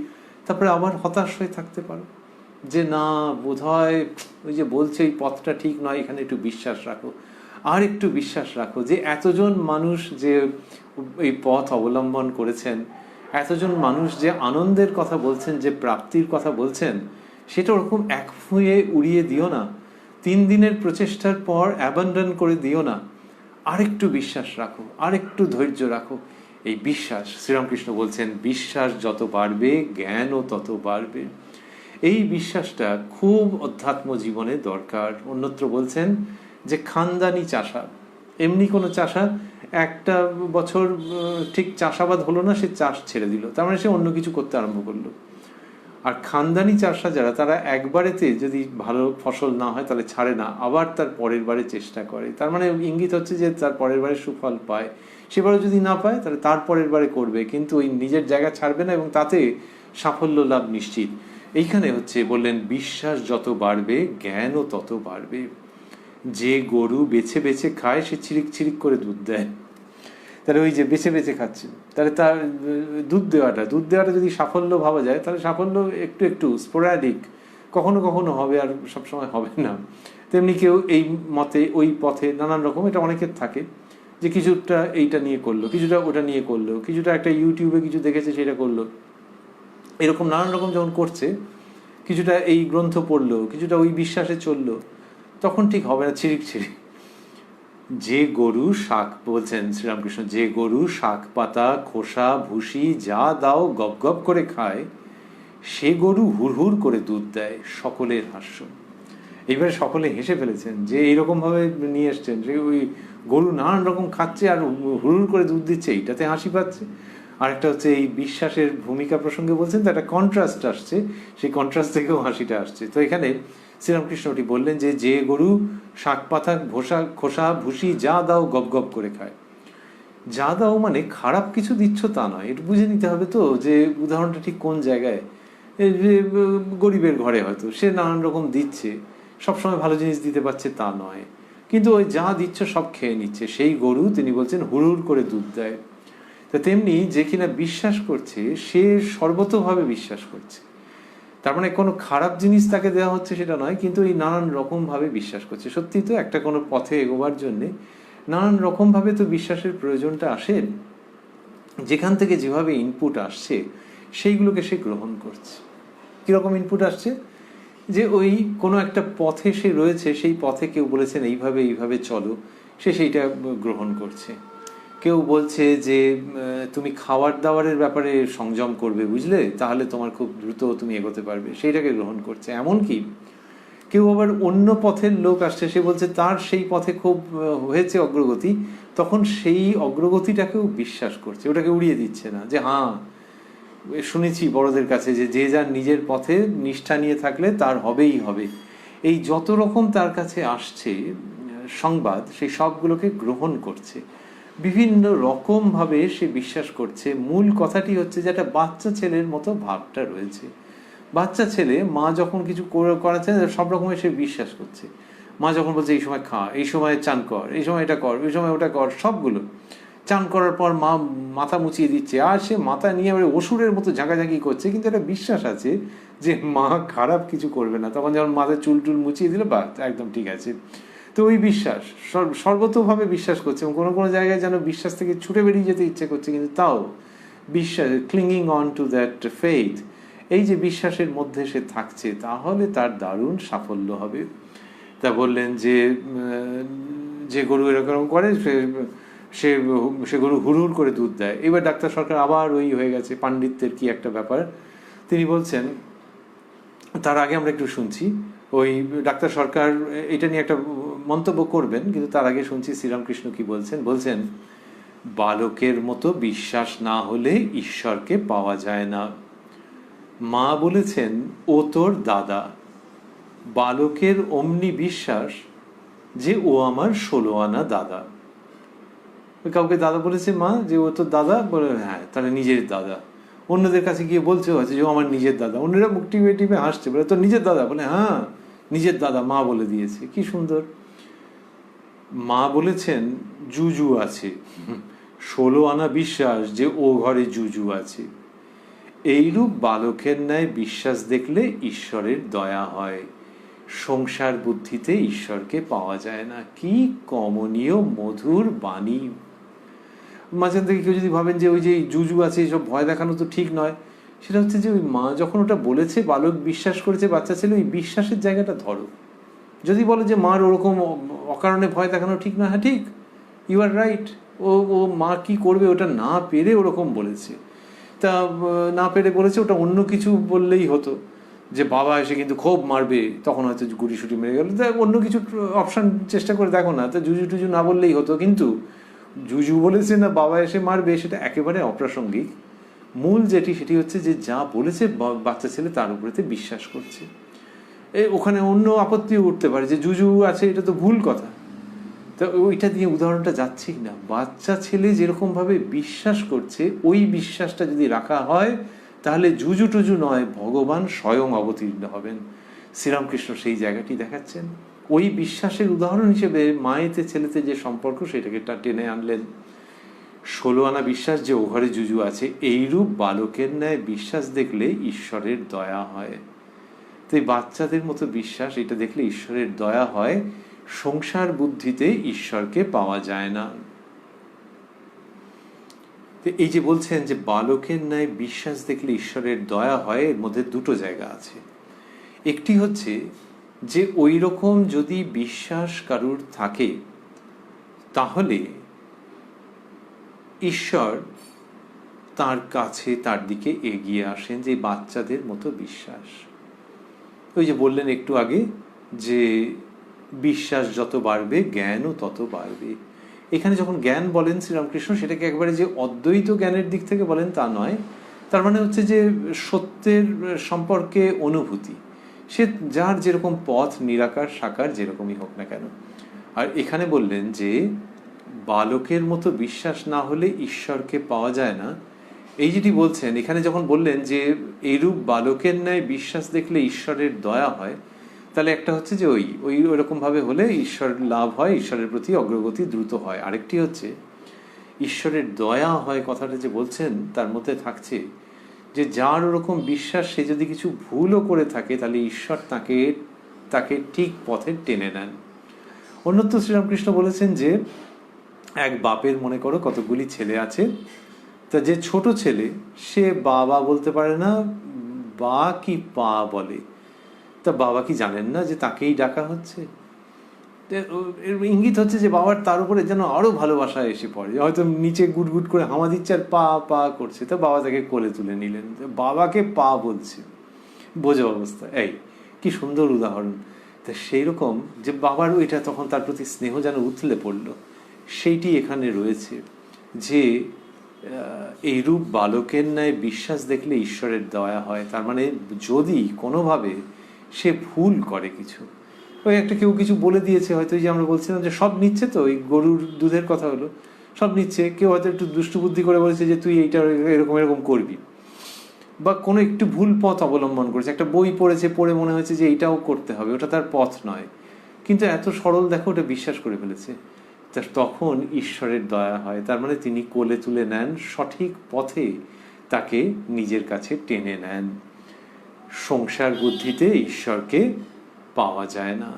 তারপরে আবার হতাশ হয়ে থাকতে পারো যে না, বোধহয় ওই যে বলছে এই পথটা ঠিক নয়, এখানে একটু বিশ্বাস রাখো, আর একটু বিশ্বাস রাখো যে এতজন মানুষ যে এই পথ অবলম্বন করেছেন, এতজন মানুষ যে আনন্দের কথা বলছেন, যে প্রাপ্তির কথা বলছেন, সেটা ওরকম এক ফুঁয়ে উড়িয়ে দিও না। 3 দিনের প্রচেষ্টার পর অ্যাবান্ডন করে দিও না। আরেকটু বিশ্বাস রাখো, আরেকটু ধৈর্য রাখো। এই বিশ্বাস, শ্রীরামকৃষ্ণ বলছেন, বিশ্বাস যত বাড়বে জ্ঞানও তত বাড়বে। এই বিশ্বাসটা খুব অধ্যাত্ম জীবনে দরকার। অন্যত্র বলছেন যে খানদানি চাষা, এমনি কোনো চাষা একটা বছর ঠিক চাষাবাদ হলো না, সে চাষ ছেড়ে দিল, তার মানে সে অন্য কিছু করতে আরম্ভ করলো। আর খানদানি চাষা যারা, তারা একবারেতে যদি ভালো ফসল না হয় তাহলে ছাড়ে না, আবার তার পরের বারে চেষ্টা করে। তার মানে ইঙ্গিত হচ্ছে যে তার পরের বারে সুফল পায়, সেবারও যদি না পায় তাহলে তার পরের বারে করবে, কিন্তু ওই নিজের জায়গা ছাড়বে না, এবং তাতে সাফল্য লাভ নিশ্চিত। এইখানে হচ্ছে বললেন, বিশ্বাস যত বাড়বে জ্ঞানও তত বাড়বে। যে গরু বেছে বেছে খায় সে ছিরিক ছিরিক করে দুধ দেয়। তাহলে ওই যে বেছে বেছে খাচ্ছে, তাহলে তার দুধ দেওয়াটা যদি সাফল্য ভাবা যায়, তাহলে সাফল্য একটু একটু স্পোরাডিক, কখনো কখনো হবে, আর সবসময় হবে না। তেমনি কেউ এই মতে ওই পথে নানান রকম, এটা অনেকের থাকে যে কিছুটা এইটা নিয়ে করলো, কিছুটা ওটা নিয়ে করলো, কিছুটা একটা ইউটিউবে কিছু দেখেছে সেটা করলো, এরকম নানান রকম যখন করছে, কিছুটা এই গ্রন্থ পড়লো, কিছুটা ওই বিশ্বাসে চললো, তখন ঠিক হবে না, ছিরিক ছিরিক। যে গরু শাক, বলছেন শ্রীরামকৃষ্ণ, যে গরু শাক পাতা খোসা ভুসি যা দাও গপ গপ করে খায়, সে গরু হুড়হুড় করে দুধ দেয়। সকলের হাস্য। এইবারে সকলে হেসে ফেলেছেন যে এইরকম ভাবে নিয়ে এসছেন, যে ওই গরু নানান রকম খাচ্ছে আর হুড়হুড় করে দুধ দিচ্ছে, এইটাতে হাসি পাচ্ছে। আর একটা হচ্ছে এই বিশ্বাসের ভূমিকা প্রসঙ্গে বলছেন, তো একটা কন্ট্রাস্ট আসছে, সেই কন্ট্রাস্ট থেকেও হাসিটা আসছে। তো এখানে শ্রীরামকৃষ্ণটি বললেন যে যে গরু শাক পাতা খোসা ভুসি যা দাও গপ গপ করে খায়। যা দাও মানে খারাপ কিছু দিচ্ছ তা নয়, এটা বুঝে নিতে হবে তো যে উদাহরণটা ঠিক কোন জায়গায়। গরিবের ঘরে হয়তো সে নানান রকম দিচ্ছে, সবসময় ভালো জিনিস দিতে পারছে তা নয়, কিন্তু ওই যা দিচ্ছ সব খেয়ে নিচ্ছে, সেই গরু তিনি বলছেন হুড়হুড় করে দুধ দেয়। তা তেমনি যে কিনা বিশ্বাস করছে, সে সর্বতভাবে বিশ্বাস করছে, তার মানে কোনো খারাপ জিনিস তাকে দেওয়া হচ্ছে সেটা নয়, কিন্তু এই নানান রকম ভাবে বিশ্বাস করছে। সত্যি তো একটা কোনো পথে এগোবার জন্যে নানান রকম ভাবে তো বিশ্বাসের প্রয়োজনটা আসে, যেখান থেকে যেভাবে ইনপুট আসছে সেইগুলোকে সে গ্রহণ করছে। কিরকম ইনপুট আসছে? যে ওই কোনো একটা পথে সে রয়েছে, সেই পথে কেউ বলেছেন এইভাবে এইভাবে চলো, সে সেইটা গ্রহণ করছে। কেউ বলছে যে তুমি খাবার দাবারের ব্যাপারে সংযম করবে, বুঝলে, তাহলে তোমার খুব দ্রুত তুমি এগোতে পারবে, সেইটাকে গ্রহণ করছে। এমনকি কেউ আবার অন্য পথের লোক আসছে, সে বলছে তার সেই পথে খুব হয়েছে অগ্রগতি, তখন সেই অগ্রগতিটাকেও বিশ্বাস করছে, ওটাকে উড়িয়ে দিচ্ছে না যে হ্যাঁ শুনেছি বড়দের কাছে যে যে যার নিজের পথে নিষ্ঠা নিয়ে থাকলে তার হবেই হবে। এই যত রকম তার কাছে আসছে সংবাদ, সেই সবগুলোকে গ্রহণ করছে, বিভিন্ন রকমভাবে সে বিশ্বাস করছে। মূল কথাটি হচ্ছে যে একটা বাচ্চা ছেলের মতো ভাবটা রয়েছে। বাচ্চা ছেলে মা যখন কিছু করাচ্ছে সব রকমের সে বিশ্বাস করছে। মা যখন বলছে এই সময় খা, এই সময় চান কর, এই সময় এটা কর, এই সময় ওটা কর, সবগুলো চান করার পর মা মাথা মুছিয়ে দিচ্ছে, আর সে মাথা নিয়ে অসুরের মতো ঝাঁকাঝাঁকি করছে, কিন্তু একটা বিশ্বাস আছে যে মা খারাপ কিছু করবে না। তখন যখন মাথায় চুল টুল মুছিয়ে দিল, বা একদম ঠিক আছে। তো ওই বিশ্বাস সর্বতোভাবে বিশ্বাস করছে, এবং কোনো কোনো জায়গায় যেন বিশ্বাস থেকে ছুটে বেরিয়ে যেতে ইচ্ছে করছে, কিন্তু তাও বিশ্বাস, clinging on to that faith, এই যে বিশ্বাসের মধ্যে সে থাকছে, তাহলে তার দারুণ সাফল্য হবে। তা বললেন যে যে গরু এরকম করে সে সে গরু হুড় করে দুধ দেয়। এবার ডাক্তার সরকার আবার ওই হয়ে গেছে পাণ্ডিত্যের কি একটা ব্যাপার। তিনি বলছেন, তার আগে আমরা একটু শুনছি, ওই ডাক্তার সরকার এটা নিয়ে একটা মন্তব্য করবেন, কিন্তু তার আগে শুনছি শ্রীরামকৃষ্ণ কি বলছেন। বলছেন, বালকের মতো বিশ্বাস না হলে ঈশ্বরকে পাওয়া যায় না। মা বলেছেন ও তোর দাদা। বালকের অমনি বিশ্বাস যে ও আমার 16 আনা দাদা। কাউকে দাদা বলেছে মা, যে ও তোর দাদা, বলে হ্যাঁ, তাহলে নিজের দাদা। অন্যদের কাছে গিয়ে বলছে হচ্ছে যে ও আমার নিজের দাদা, অন্যরা মুখ টিপে টিপে হাসছে, বলে তোর নিজের দাদা, বলে হ্যাঁ নিজের দাদা, মা বলে দিয়েছে। কি সুন্দর। মা বলেছেন জুজু আছে, 16 আনা বিশ্বাস যে ও ঘরে জুজু আছে। এইরূপ বালকের ন্যায় বিশ্বাস দেখলে ঈশ্বরের দয়া হয়। সংসার বুদ্ধিতে ঈশ্বরকে পাওয়া যায় না। কি কমনীয় মধুর বাণী। মাঝখান থেকে কেউ যদি ভাবেন যে ওই যে জুজু আছে, এইসব ভয় দেখানো তো ঠিক নয়, সেটা হচ্ছে যে ওই মা যখন ওটা বলেছে, বালক বিশ্বাস করেছে, বাচ্চা ছেলে, ওই বিশ্বাসের জায়গাটা ধরো। যদি বলো যে মার ওরকম অকারণে ভয় দেখানো ঠিক না, হ্যাঁ ঠিক, ইউ আর রাইট। ও ও মা কি করবে ওটা না পেরে ওরকম বলেছে। তা না পেরে বলেছে, ওটা অন্য কিছু বললেই হতো, যে বাবা এসে কিন্তু খুব মারবে, তখন হয়তো গুটি সুটি মেরে গেল। তা অন্য কিছু অপশান চেষ্টা করে দেখো না। তা জুজু টুজু না বললেই হতো, কিন্তু জুজু বলেছে না বাবা এসে মারবে, সেটা একেবারে অপ্রাসঙ্গিক। মূল যেটি, সেটি হচ্ছে যে যা বলেছে বাচ্চা ছেলে তার উপরেতে বিশ্বাস করছে। ওখানে অন্য আপত্তিও উঠতে পারে যে জুজু আছে, এটা তো ভুল কথা। তো ওইটা দিয়ে উদাহরণটা যাচ্ছি না। বাচ্চা ছেলে যেরকম ভাবে বিশ্বাস করছে, ওই বিশ্বাসটা যদি রাখা হয়, তাহলে জুজু টুজু নয়, ভগবান স্বয়ং অবতীর্ণ হবেন। শ্রীরামকৃষ্ণ সেই জায়গাটি দেখাচ্ছেন। ওই বিশ্বাসের উদাহরণ হিসেবে মায়েতে ছেলেতে যে সম্পর্ক, সেটাকে টেনে আনলেন। 16 আনা বিশ্বাস যে ও ঘরে জুজু আছে, এইরূপ বালকের ন্যায় বিশ্বাস দেখলে ঈশ্বরের দয়া হয়। তো এই বাচ্চাদের মতো বিশ্বাস, এটা দেখলে ঈশ্বরের দয়া হয়। সংসার বুদ্ধিতে ঈশ্বরকে পাওয়া যায় না। তো এই যে বলছেন যে বালকের ন্যায় বিশ্বাস দেখলে ঈশ্বরের দয়া হয়, এর মধ্যে দুটো জায়গা আছে। একটি হচ্ছে যে ওই রকম যদি বিশ্বাস কারুর থাকে, তাহলে ঈশ্বর তার কাছে, তার দিকে এগিয়ে আসেন, যে বাচ্চাদের মতো বিশ্বাস। ওই যে বললেন একটু আগে যে বিশ্বাস যত বাড়বে জ্ঞানও তত বাড়বে। এখানে যখন জ্ঞান বলেন শ্রীরামকৃষ্ণ, সেটাকে একবারে যে অদ্বৈত জ্ঞানের দিক থেকে বলেন তা নয়। তার মানে হচ্ছে যে সত্যের সম্পর্কে অনুভূতি, সে যার যেরকম পথ, নিরাকার সাকার যেরকমই হোক না কেন। আর এখানে বললেন যে বালকের মতো বিশ্বাস না হলে ঈশ্বরকে পাওয়া যায় না। এই যেটি বলছেন এখানে, যখন বললেন যে এইরূপ বালকের ন্যায় বিশ্বাস দেখলে ঈশ্বরের দয়া হয়, তাহলে একটা হচ্ছে যে ওই ওইরকমভাবে হলে ঈশ্বর লাভ হয়, ঈশ্বরের প্রতি অগ্রগতি দ্রুত হয়। আরেকটি হচ্ছে ঈশ্বরের দয়া হয়, কথাটা যে বলছেন তার মধ্যে থাকছে যে যার ওরকম বিশ্বাস, সে যদি কিছু ভুলও করে থাকে, তাহলে ঈশ্বর তাকে ঠিক পথে টেনে নেন। অন্যত্র শ্রীরামকৃষ্ণ বলেছেন যে এক বাপের মনে করো কতগুলি ছেলে আছে, তা যে ছোট ছেলে সে বাবা বলতে পারে না, বা কি পা বলে। তা বাবা কি জানেন না যে তাকেই ডাকা হচ্ছে? ইঙ্গিত হচ্ছে যে বাবার তার উপরে যেন আরো ভালোবাসা এসে পড়ে, হয়তো নিচে গুট গুট করে হামা দিচ্ছে আর পা পা করছে, তো বাবা তাকে কোলে তুলে নিলেন, বাবাকে পা বলছে, বোঝো অবস্থা। এই কি সুন্দর উদাহরণ। তা সেই রকম যে বাবার ওইটা তখন তার প্রতি স্নেহ যেন উথলে পড়লো, সেইটি এখানে রয়েছে। যে এইরূপ বালকের ন্যায় বিশ্বাস দেখলে ঈশ্বরের দয়া হয়। তার মানে যদি কোনোভাবে সে ভুল করে কিছু, ওই একটা কেউ কিছু বলে দিয়েছে হয়তো, এই যে আমরা বলছিলাম যে সব নিচ্ছে, তো ওই গরুর দুধের কথা হলো, সব নিচ্ছে, কেউ হয়তো একটু দুষ্টু বুদ্ধি করে বলেছে যে তুই এইটা এরকম এরকম করবি, বা কোনো একটু ভুল পথ অবলম্বন করেছে, একটা বই পড়েছে, পড়ে মনে হয়েছে যে এইটাও করতে হবে, ওটা তার পথ নয়, কিন্তু এত সরল দেখো ওটা বিশ্বাস করে ফেলেছে, তখন ঈশ্বরের দয়া হয়। তার মানে তিনি কোলে তুলে নেন, সঠিক পথে তাকে নিজের কাছে টেনে নেন। সংসার বুদ্ধিতে ঈশ্বরকে পাওয়া যায় না,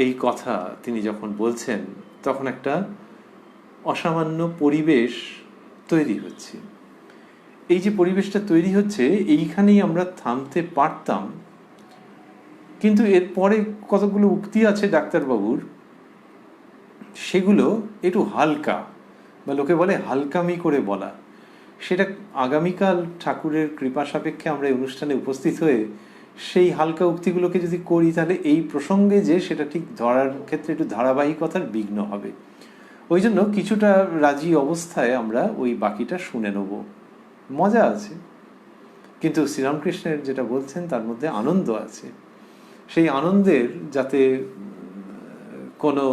এই কথা তিনি যখন বলছেন তখন একটা অসামান্য পরিবেশ তৈরি হচ্ছে। এই যে পরিবেশটা তৈরি হচ্ছে, এইখানেই আমরা থামতে পারতাম, কিন্তু এরপরে কতগুলো উক্তি আছে ডাক্তারবাবুর, সেগুলো একটু হালকা, বা লোকে বলে হালকামি করে বলা। সেটা আগামীকাল ঠাকুরের কৃপা সাপেক্ষে আমরা এই অনুষ্ঠানে উপস্থিত হয়ে সেই হালকা উক্তিগুলোকে যদি করি, তাহলে এই প্রসঙ্গে যে সেটা ঠিক ধরার ক্ষেত্রে একটু ধারাবাহিকতার বিঘ্ন হবে। ওই জন্য কিছুটা রাজি অবস্থায় আমরা ওই বাকিটা শুনে নেব, মজা আছে, কিন্তু শ্রীরামকৃষ্ণের যেটা বলছেন তার মধ্যে আনন্দ আছে। সেই আনন্দের যাতে কোনো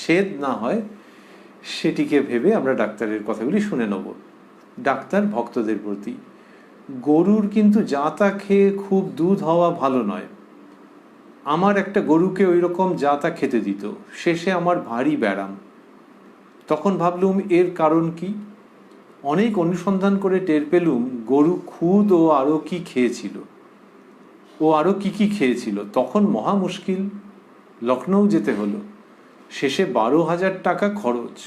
ছেদ না হয় সেটিকে ভেবে আমরা ডাক্তারের কথাগুলি শুনে নেব। ডাক্তার ভক্তদের প্রতি, গরুর কিন্তু যা তা খেয়ে খুব দুধ হওয়া ভালো নয়। আমার একটা গরুকে ওই রকম যা তা খেতে দিত, শেষে আমার ভারী ব্যারাম। তখন ভাবলুম এর কারণ কি। অনেক অনুসন্ধান করে টের পেলুম গরু খুদ ও আরো কি খেয়েছিল, তখন মহা মুশকিল, লখনৌ যেতে হলো। শেষে 12,000 টাকা খরচ,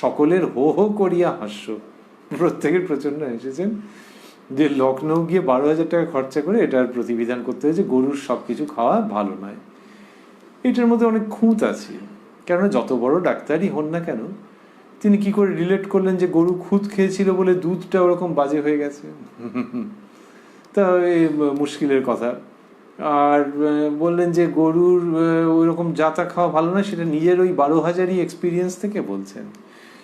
সকলের হো হো করিয়া হাস্য। প্রত্যেকের প্রচন্ড হেসেছেন যে লখনৌ গিয়ে 12,000 টাকা খরচা করে এটার প্রতিবিধান করতে হয়েছে গরুর সবকিছু খাওয়া ভালো নয়। এটার মধ্যে অনেক খুঁত আছে, কেননা যত বড় ডাক্তারই হন না কেন, তিনি কি করে রিলেট করলেন যে গরু খুদ খেয়েছিল বলে দুধটা ওরকম বাজে হয়ে গেছে? তা এই মুশকিলের কথা। আর বললেন যে গরুর ওই রকম যাতা খাওয়া ভালো না, সেটা নিজের ওই 12,000ই এক্সপিরিয়েন্স থেকে বলছেন।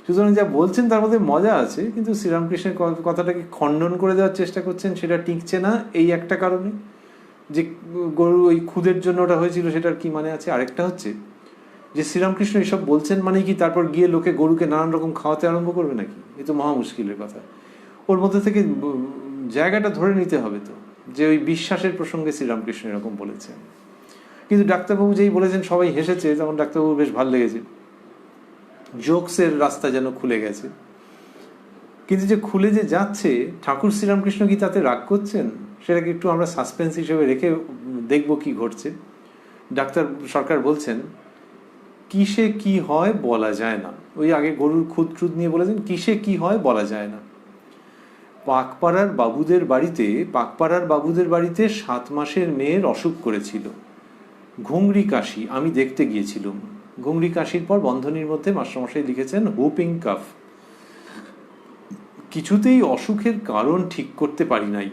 সুতরাং যা বলছেন তার মধ্যে মজা আছে, কিন্তু শ্রীরামকৃষ্ণের কথাটাকে খণ্ডন করে দেওয়ার চেষ্টা করছেন, সেটা টিকছে না এই একটা কারণে যে গরু ওই খুদের জন্য ওটা হয়েছিল, সেটার কি মানে আছে। আরেকটা হচ্ছে যে শ্রীরামকৃষ্ণ এসব বলছেন মানে কি তারপর গিয়ে লোকে গরুকে নানান রকম খাওয়াতে আরম্ভ করবে নাকি? এ তো মহা মুশকিলের কথা। ওর মধ্যে থেকে জায়গাটা ধরে নিতে হবে তো, যে ওই বিশ্বাসের প্রসঙ্গে শ্রীরামকৃষ্ণ এরকম বলেছেন। কিন্তু ডাক্তারবাবু যেই বলেছেন সবাই হেসেছে, তখন ডাক্তারবাবু বেশ ভালো লেগেছে, জোকসের রাস্তা যেন খুলে গেছে। কিন্তু যে খুলে যে যাচ্ছে, ঠাকুর শ্রীরামকৃষ্ণ কি তাতে রাগ করছেন? সেটাকে একটু আমরা সাসপেন্স হিসেবে রেখে দেখব কি ঘটছে। ডাক্তার সরকার বলছেন কিসে কি হয় বলা যায় না। ওই আগে গরুর খুদ টুদ নিয়ে বলেছেন কিসে কি হয় বলা যায় না। পাকপাড়ার বাবুদের বাড়িতে 7 মাসের মেয়ের অসুখ করেছিল, ঘুংরি কাশি। আমি দেখতে গিয়েছিলাম। ঘুংরি কাশির পর বন্ধনীর মধ্যে মাস্টারমশাই লিখেছেন হুপিং কাফ। কিছুতেই অসুখের কারণ ঠিক করতে পারি নাই।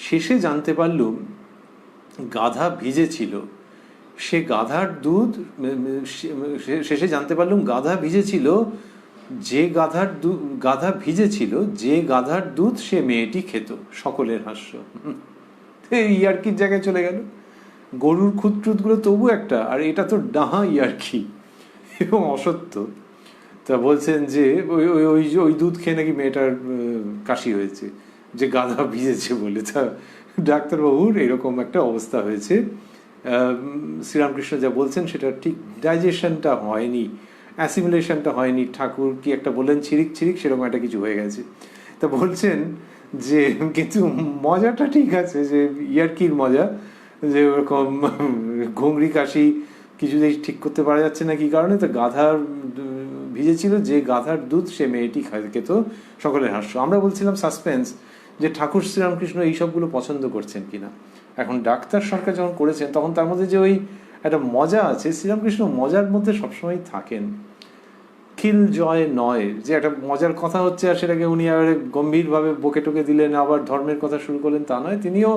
শেষে জানতে পারলুম গাধা ভিজেছিল। গাধা ভিজেছিল যে গাধার দুধ সে মেয়েটি খেত। সকলের হাস্য। ইয়ার্কির জায়গায় চলে গেল। গরুর খুঁতটুতগুলো তবু একটা, আর এটা তো ডাহা ইয়ার্কি এবং অসত্য। তা বলছেন যে ওই দুধ খেয়ে নাকি মেয়েটার কাশি হয়েছে, যে গাধা ভিজেছে বলে। তা ডাক্তারবাবুর এরকম একটা অবস্থা হয়েছে। শ্রীরামকৃষ্ণ যা বলছেন সেটা ঠিক ডাইজেশনটা হয়নি, অ্যাসিমিলেশনটা হয়নি। ঠাকুর কি একটা বললেন ছিরিক ছিরিক, সেরকম একটা কিছু হয়ে গেছে। তা বলছেন যে কিন্তু মজাটা ঠিক আছে, যে ইয়ার্কির মজা, যে ওরকম ঘুংরি কাশি কিছুতেই ঠিক করতে পারা যাচ্ছে না কি কারণে, তো গাধার ভিজেছিল যে গাধার দুধ সে মেয়েটি খেত। সকলের হাস্য। আমরা বলছিলাম সাসপেন্স, যে ঠাকুর শ্রীরামকৃষ্ণ এইসবগুলো পছন্দ করছেন কিনা। এখন ডাক্তার সরকার যখন করেছেন তখন তার মধ্যে যে ওই একটা মজা আছে, শ্রীরামকৃষ্ণ মজার মধ্যে সবসময় থাকেন। খিল জয় নয় যে একটা মজার কথা হচ্ছে আর সেটাকে উনি আর গম্ভীরভাবে বকে টকে দিলেন, আবার ধর্মের কথা শুরু করলেন, তা নয়। তিনিও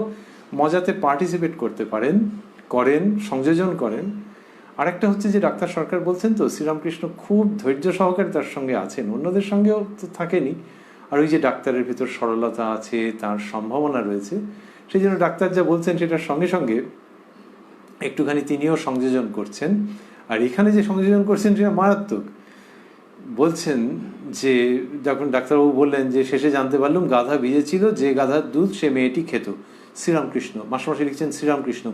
মজাতে পার্টিসিপেট করতে করেন, সংযোজন করেন। আরেকটা হচ্ছে যে ডাক্তার সরকার বলছেন তো শ্রীরামকৃষ্ণ খুব ধৈর্য সহকারে তার সঙ্গে আছেন, অন্যদের সঙ্গেও তো থাকেনি। আর ওই যে ডাক্তারের ভিতর সরলতা আছে, তার সম্ভাবনা রয়েছে, সেই জন্য ডাক্তার যা বলছেন সেটার সঙ্গে সঙ্গে একটুখানি তিনিও সংযোজন করছেন। আর এখানে যে সংযোজন করছেন সেটা মারাত্মক। বলছেন যে যখন ডাক্তারবাবু বললেন যে শেষে জানতে পারলাম গাধা ভিজেছিল, যে গাধার দুধ সে মেয়েটি খেত। শ্রীরামকৃষ্ণ, মাস্টারমশাই লিখছেন শ্রীরামকৃষ্ণ,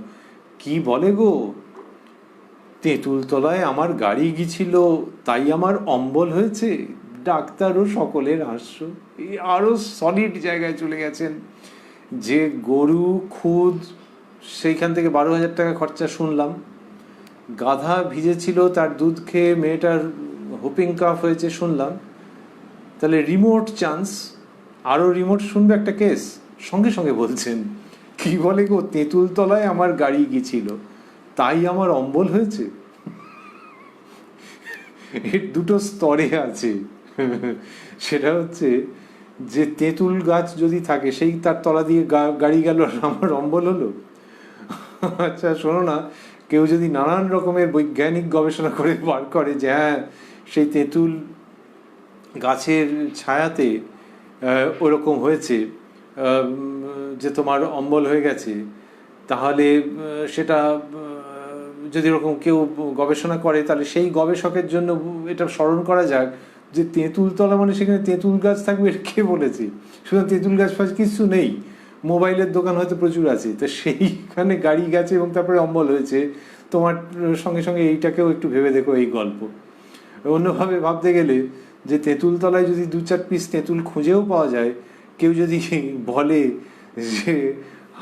কি বলে গো, তেঁতুলতলায় আমার গাড়ি গিয়েছিল তাই আমার অম্বল হয়েছে। ডাক্তারও সকলের হাস্য। এই আরও সলিড জায়গায় চলে গেছেন যে গরু খুদ সেইখান থেকে 12,000 টাকা খরচা শুনলাম, গাধা ভিজেছিল তার দুধ খেয়ে মেয়েটার হুপিং কাফ হয়েছে শুনলাম, তাহলে রিমোট চান্স আরও রিমোট শুনবে একটা কেস। সঙ্গে সঙ্গে বলছেন কি বলে গো, তেঁতুলতলায় আমার গাড়ি গিয়েছিল তাই আমার অম্বল হয়েছে। এর দুটো স্তরে আছে। সেটা হচ্ছে যে তেঁতুল গাছ যদি থাকে সেই তার তলা দিয়ে গাড়ি গেল আর আমার অম্বল হলো। আচ্ছা শোনো না, কেউ যদি নানান রকমের বৈজ্ঞানিক গবেষণা করে বার করে যে হ্যাঁ সেই তেঁতুল গাছের ছায়াতে ওরকম হয়েছে যে তোমার অম্বল হয়ে গেছে, তাহলে সেটা যদি এরকম কেউ গবেষণা করে তাহলে সেই গবেষকের জন্য এটা স্মরণ করা যাক যে তেঁতুলতলা মানে সেখানে তেঁতুল গাছ থাকবে, এটা কে বলেছে? সুতরাং তেঁতুল গাছ ফাছ কিছু নেই, মোবাইলের দোকান হয়তো প্রচুর আছে, তো সেইখানে গাড়ি গেছে এবং তারপরে অম্বল হয়েছে। তোমার সঙ্গে সঙ্গে এইটাকেও একটু ভেবে দেখো এই গল্প। অন্যভাবে ভাবতে গেলে যে তেঁতুলতলায় যদি 2-4 পিস তেঁতুল খুঁজেও পাওয়া যায়, কেউ যদি বলে যে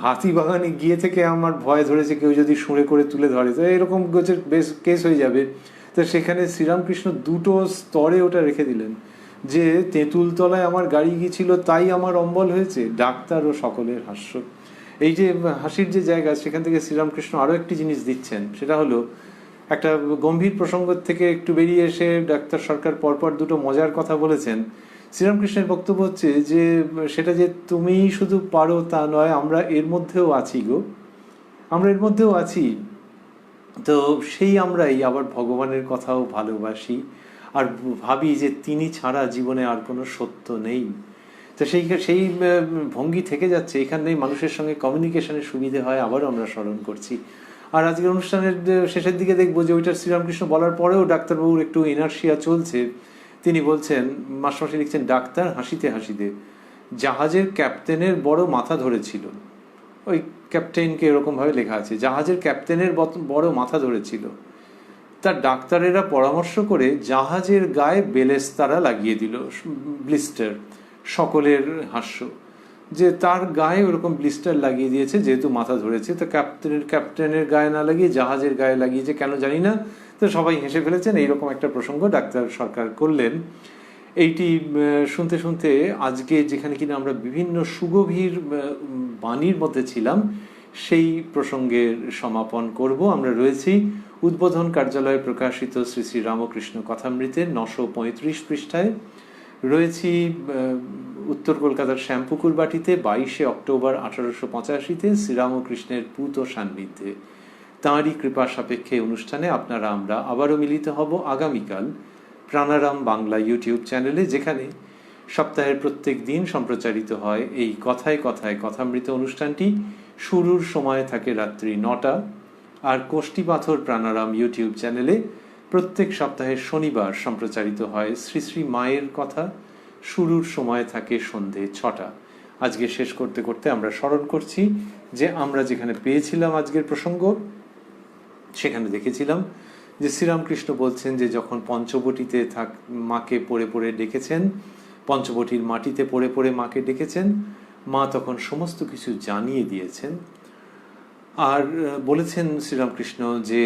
হাতিবাগানে গিয়ে থেকে আমার ভয় ধরেছে, কেউ যদি শুঁড়ে করে তুলে ধরে, তো এরকম গোছের বেশ কেস হয়ে যাবে। তো সেখানে শ্রীরামকৃষ্ণ দুটো স্তরে ওটা রেখে দিলেন যে তেঁতুলতলায় আমার গাড়ি গিয়েছিল তাই আমার অম্বল হয়েছে। ডাক্তার ও সকলের হাস্য, এই যে হাসির যে জায়গা, সেখান থেকে শ্রীরামকৃষ্ণ আরও একটি জিনিস দিচ্ছেন, সেটা হলো একটা গম্ভীর প্রসঙ্গ থেকে একটু বেরিয়ে এসে ডাক্তার সরকার পরপর দুটো মজার কথা বলেছেন। শ্রীরামকৃষ্ণের বক্তব্য হচ্ছে যে সেটা যে তুমি শুধু পারো তা নয়, আমরা এর মধ্যেও আছি গো, আমরা এর মধ্যেও আছি। তো সেই আমরাই আবার ভগবানের কথাও ভালোবাসি আর ভাবি যে তিনি ছাড়া জীবনে আর কোনো সত্য নেই। তো সেই ভঙ্গি থেকে যাচ্ছে, এখানেই মানুষের সঙ্গে কমিউনিকেশনের সুবিধে হয়, আবারও আমরা স্মরণ করছি। আর আজকের অনুষ্ঠানের শেষের দিকে দেখবো যে ওইটা শ্রীরামকৃষ্ণ বলার পরেও ডাক্তারবাবুর একটু ইনার্শিয়া চলছে। তিনি বলছেন, মাস্টারমশাই লিখছেন, ডাক্তার হাসিতে হাসিতে জাহাজের ক্যাপ্টেনের বড় মাথা ধরেছিল। ওই ক্যাপ্টেনকে এরকমভাবে লেখা আছে, জাহাজের ক্যাপ্টেনের বড় মাথা ধরেছিল। তার ডাক্তারেরা পরামর্শ করে জাহাজের গায়ে বেলেস্তারা লাগিয়ে দিল, ব্লিস্টার। সকলের হাস্য যে তার গায়ে ওরকম ব্লিস্টার লাগিয়ে দিয়েছে যেহেতু মাথা ধরেছে, তো ক্যাপ্টেনের গায়ে না লাগিয়ে জাহাজের গায়ে লাগিয়েছে, কেন জানি না। তো সবাই হেসে ফেলেছেন। এইরকম একটা প্রসঙ্গ ডাক্তার সরকার করলেন। এইটি শুনতে শুনতে আজকে যেখানে কিনা আমরা বিভিন্ন সুগভীর বাণীর মধ্যে ছিলাম, সেই প্রসঙ্গের সমাপন করব। আমরা রয়েছি উদ্বোধন কার্যালয়ে প্রকাশিত শ্রী শ্রী রামকৃষ্ণ কথামৃতের 935 পৃষ্ঠায়, রয়েছি উত্তর কলকাতার শ্যামপুকুর বাটিতে 22 অক্টোবর 1885-তে শ্রীরামকৃষ্ণের পূত সান্নিধ্যে। তাঁরই কৃপা সাপেক্ষে অনুষ্ঠানে আপনারা আমরা আবারও মিলিত হব আগামীকাল প্রাণারাম বাংলা ইউটিউব চ্যানেলে, যেখানে সপ্তাহের প্রত্যেক দিন সম্প্রচারিত হয় এই কথায় কথায় কথামৃত অনুষ্ঠানটি। শুরুর সময় থাকে রাত্রি 9টা, আর কোষ্ঠী পাথর প্রাণারাম ইউটিউব চ্যানেলে প্রত্যেক সপ্তাহের শনিবার সম্প্রচারিত হয় শ্রী শ্রী মায়ের কথা। শুরুর সময় থাকে সন্ধে 6টা। আজকে শেষ করতে করতে আমরা স্মরণ করছি যে আমরা যেখানে পেয়েছিলাম আজকের প্রসঙ্গ, সেখানে দেখেছিলাম যে শ্রীরামকৃষ্ণ বলছেন যে যখন পঞ্চবটিতে মাকে পড়ে পড়ে ডেকেছেন, পঞ্চবটির মাটিতে পড়ে পড়ে মাকে ডেকেছেন, মা তখন সমস্ত কিছু জানিয়ে দিয়েছেন। আর বলেছেন শ্রীরামকৃষ্ণ যে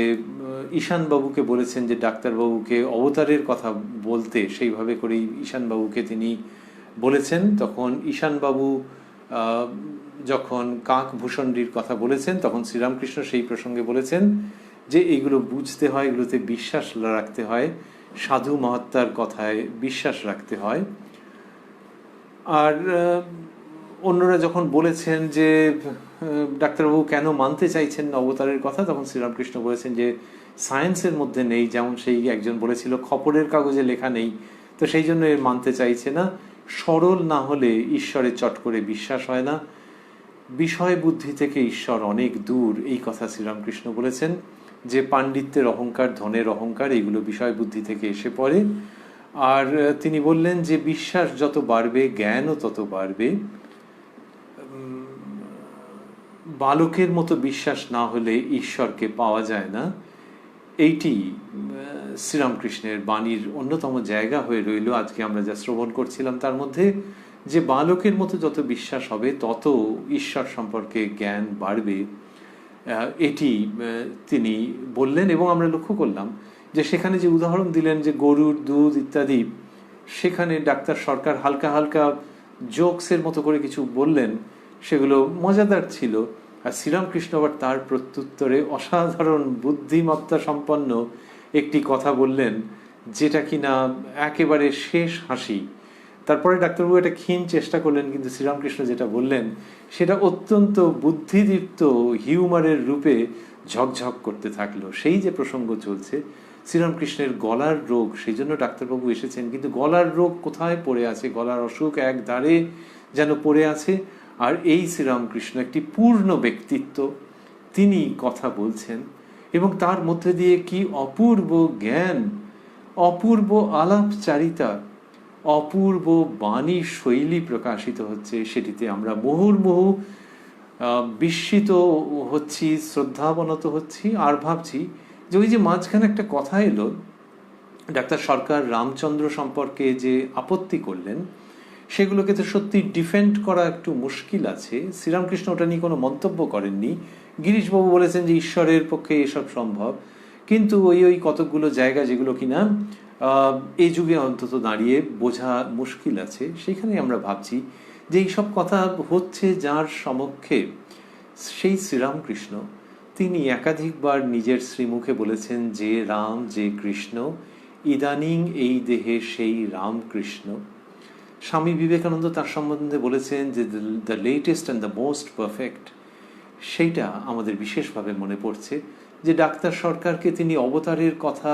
ঈশানবাবুকে বলেছেন যে ডাক্তারবাবুকে অবতারের কথা বলতে, সেইভাবে করেই ঈশানবাবুকে তিনি বলেছেন। তখন ঈশানবাবু যখন কাকভূষণীর কথা বলেছেন, তখন শ্রীরামকৃষ্ণ সেই প্রসঙ্গে বলেছেন যে এইগুলো বুঝতে হয়, এগুলোতে বিশ্বাস রাখতে হয়, সাধু মহাত্মার কথায় বিশ্বাস রাখতে হয়। আর অন্যরা যখন বলেছেন যে ডাক্তারবাবু কেন মানতে চাইছেন না অবতারের কথা, তখন শ্রীরামকৃষ্ণ বলেছেন যে সায়েন্সের মধ্যে নেই, যেমন সেই একজন বলেছিল খবরের কাগজে লেখা নেই, তো সেই জন্য এর মানতে চাইছে না। সরল না হলে ঈশ্বরে চট করে বিশ্বাস হয় না, বিষয় বুদ্ধি থেকে ঈশ্বর অনেক দূর, এই কথা শ্রীরামকৃষ্ণ বলেছেন। যে পাণ্ডিত্যের অহংকার, ধনের অহংকার, এইগুলো বিষয় বুদ্ধি থেকে এসে পড়ে। আর তিনি বললেন যে বিশ্বাস যত বাড়বে জ্ঞানও তত বাড়বে। বালকের মতো বিশ্বাস না হলে ঈশ্বরকে পাওয়া যায় না। এইটি শ্রীরামকৃষ্ণের বাণীর অন্যতম জায়গা হয়ে রইল আজকে আমরা যা শ্রবণ করছিলাম তার মধ্যে, যে বালকের মতো যত বিশ্বাস হবে তত ঈশ্বর সম্পর্কে জ্ঞান বাড়বে, এটি তিনি বললেন। এবং আমরা লক্ষ্য করলাম যে সেখানে যে উদাহরণ দিলেন যে গরুর দুধ ইত্যাদি, সেখানে ডাক্তার সরকার হালকা হালকা জোকসের মতো করে কিছু বললেন, সেগুলো মজাদার ছিল। আর শ্রীরামকৃষ্ণ আবার তার প্রত্যুত্তরে অসাধারণ বুদ্ধিমত্তা সম্পন্ন একটি কথা বললেন, যেটা কিনা একেবারে শেষ হাসি। তারপরে ডাক্তারবাবু একটা ক্ষীণ চেষ্টা করলেন, কিন্তু শ্রীরামকৃষ্ণ যেটা বললেন সেটা অত্যন্ত বুদ্ধিদীপ্ত হিউমারের রূপে ঝকঝক করতে থাকলো। সেই যে প্রসঙ্গ চলছে শ্রীরামকৃষ্ণের গলার রোগ, সেই জন্য ডাক্তারবাবু এসেছেন, কিন্তু গলার রোগ কোথায় পড়ে আছে, গলার অসুখ এক ধারে যেন পড়ে আছে। আর এই শ্রীরামকৃষ্ণ একটি পূর্ণ ব্যক্তিত্ব, তিনি কথা বলছেন এবং তার মধ্যে দিয়ে কি অপূর্ব জ্ঞান, অপূর্ব আলাপচারিতা, অপূর্ব বাণী শৈলী প্রকাশিত হচ্ছে, সেটিতে আমরা মুহুর্মুহু বিস্মিত হচ্ছি, শ্রদ্ধাবনত হচ্ছি। আর ভাবছি যে ওই যে মাঝখানে একটা কথা এলো, ডাক্তার সরকার রামচন্দ্র সম্পর্কে যে আপত্তি করলেন, সেগুলোকে তো সত্যি ডিফেন্ড করা একটু মুশকিল আছে। শ্রীরামকৃষ্ণ ওটা নিয়ে কোনো মন্তব্য করেননি। গিরিশবাবু বলেছেন যে ঈশ্বরের পক্ষে এসব সম্ভব, কিন্তু ওই কতকগুলো জায়গা যেগুলো কিনা এই যুগে অন্তত দাঁড়িয়ে বোঝা মুশকিল আছে, সেখানে আমরা ভাবছি যে এইসব কথা হচ্ছে যার সমক্ষে, সেই শ্রীরামকৃষ্ণ, তিনি একাধিকবার নিজের শ্রীমুখে বলেছেন যে রাম যে কৃষ্ণ, ইদানিং এই দেহে সেই রামকৃষ্ণ। স্বামী বিবেকানন্দ তার সম্বন্ধে বলেছেন যে the latest and the most perfect. সেইটা আমাদের বিশেষভাবে মনে পড়ছে যে ডাক্তার সরকারকে তিনি অবতারের কথা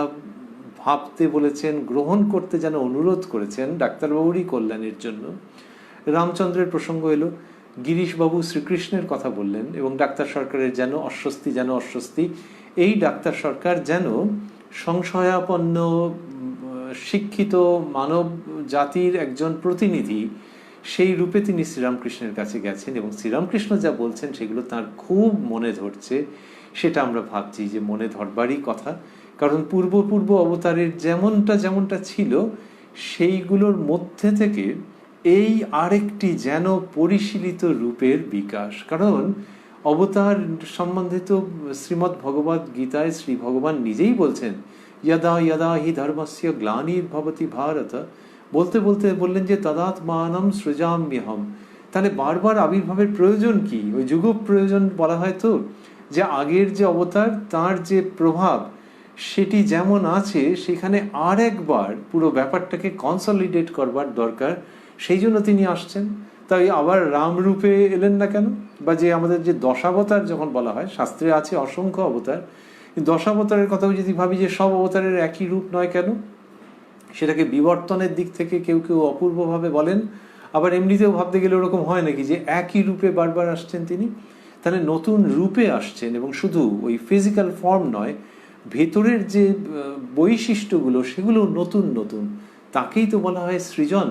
ভাবতে বলেছেন, গ্রহণ করতে যেন অনুরোধ করেছেন ডাক্তারবাবুরই কল্যাণের জন্য। রামচন্দ্রের প্রসঙ্গ এলো, গিরিশবাবু শ্রীকৃষ্ণের কথা বললেন এবং ডাক্তার সরকারের যেন অস্বস্তি। এই ডাক্তার সরকার যেন সংশয়াপন্ন শিক্ষিত মানব জাতির একজন প্রতিনিধি, সেই রূপে তিনি শ্রীরামকৃষ্ণের কাছে গেছেন এবং শ্রীরামকৃষ্ণ যা বলছেন সেগুলো তার খুব মনে ধরছে। সেটা আমরা ভাবছি যে মনে ধরবারই কথা, কারণ পূর্ব অবতারের যেমনটা ছিল সেইগুলোর মধ্যে থেকে এই আরেকটি যেন পরিশীলিত রূপের বিকাশ। কারণ অবতার সম্বন্ধে তো শ্রীমদ্ ভগবদ্ গীতায় শ্রী ভগবান নিজেই বলছেন, यदा यदा हि धर्मस्य ग्लानिर्भवति भारत, বলতে বললেন যে তদাত্মানম সৃজাম্যহম। তাহলে বারবার আবির্ভাবের প্রয়োজন কি? ওই যুগ প্রয়োজন বলা হয় তো, যে আগের যে অবতার তার যে প্রভাব সেটি যেমন আছে, সেখানে আর একবার পুরো ব্যাপারটাকে কনসলিডেট করবার দরকার, সেই জন্য তিনি আসছেন। তাই আবার রাম রূপে এলেন না কেন? বা যে আমাদের যে দশাবতার যখন বলা হয়, শাস্ত্রে আছে অসংখ্য অবতার, দশাবতারের কথাও যদি ভাবি যে সব অবতারের একই রূপ নয় কেন, সেটাকে বিবর্তনের দিক থেকে কেউ অপূর্বভাবে বলেন। আবার এমনিতেও ভাবতে গেলে ওরকম হয় নাকি যে একই রূপে বারবার আসছেন তিনি? তাহলে নতুন রূপে আসছেন, এবং শুধু ওই ফিজিক্যাল ফর্ম নয়, ভেতরের যে বৈশিষ্ট্যগুলো সেগুলো নতুন। তাকেই তো বলা হয় সৃজন।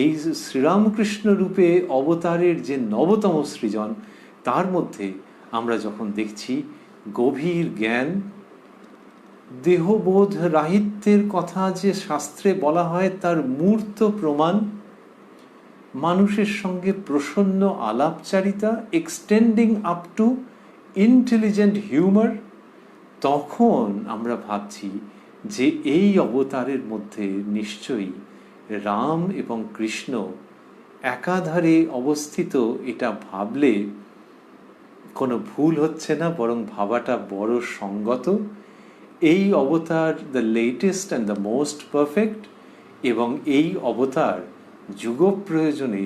এই শ্রীরামকৃষ্ণ রূপে অবতারের যে নবতম সৃজন, তার মধ্যে আমরা যখন দেখছি গভীর জ্ঞান, দেহবোধ রাহিত্যের কথা যে শাস্ত্রে বলা হয় তার মূর্ত প্রমাণ, মানুষের সঙ্গে প্রসন্ন আলাপচারিতা extending up to intelligent humour, তখন আমরা ভাবছি যে এই অবতারের মধ্যে নিশ্চয়ই রাম এবং কৃষ্ণ একাধারে অবস্থিত। এটা ভাবলে কোনো ভুল হচ্ছে না, বরং ভাবাটা বড় সঙ্গত। এই অবতার the latest and the most perfect, এবং এই অবতার যুগ প্রয়োজনে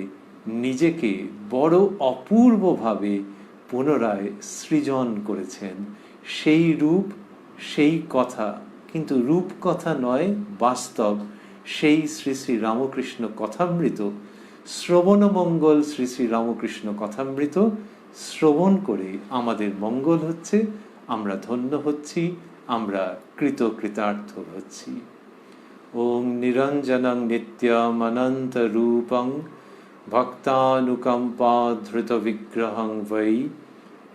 নিজেকে বড় অপূর্বভাবে পুনরায় সৃজন করেছেন। সেই রূপ, সেই কথা, কিন্তু রূপ কথা নয়, বাস্তব সেই শ্রী শ্রী রামকৃষ্ণ কথামৃত, শ্রবণমঙ্গল শ্রী শ্রী রামকৃষ্ণ কথামৃত শ্রবণ করে আমাদের মঙ্গল হচ্ছে, আমরা ধন্য হচ্ছি, আমরা কৃতকৃতার্থ হচ্ছি। ওম নিরঞ্জনং নিত্যমনন্তরূপং ভক্তানুকম্পাধৃতবিগ্রহং বৈ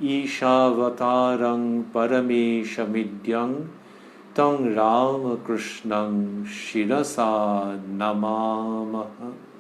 ঈশাবতারং পরমেশমিড্যং তং রামকৃষ্ণং শিরসা নমামঃ।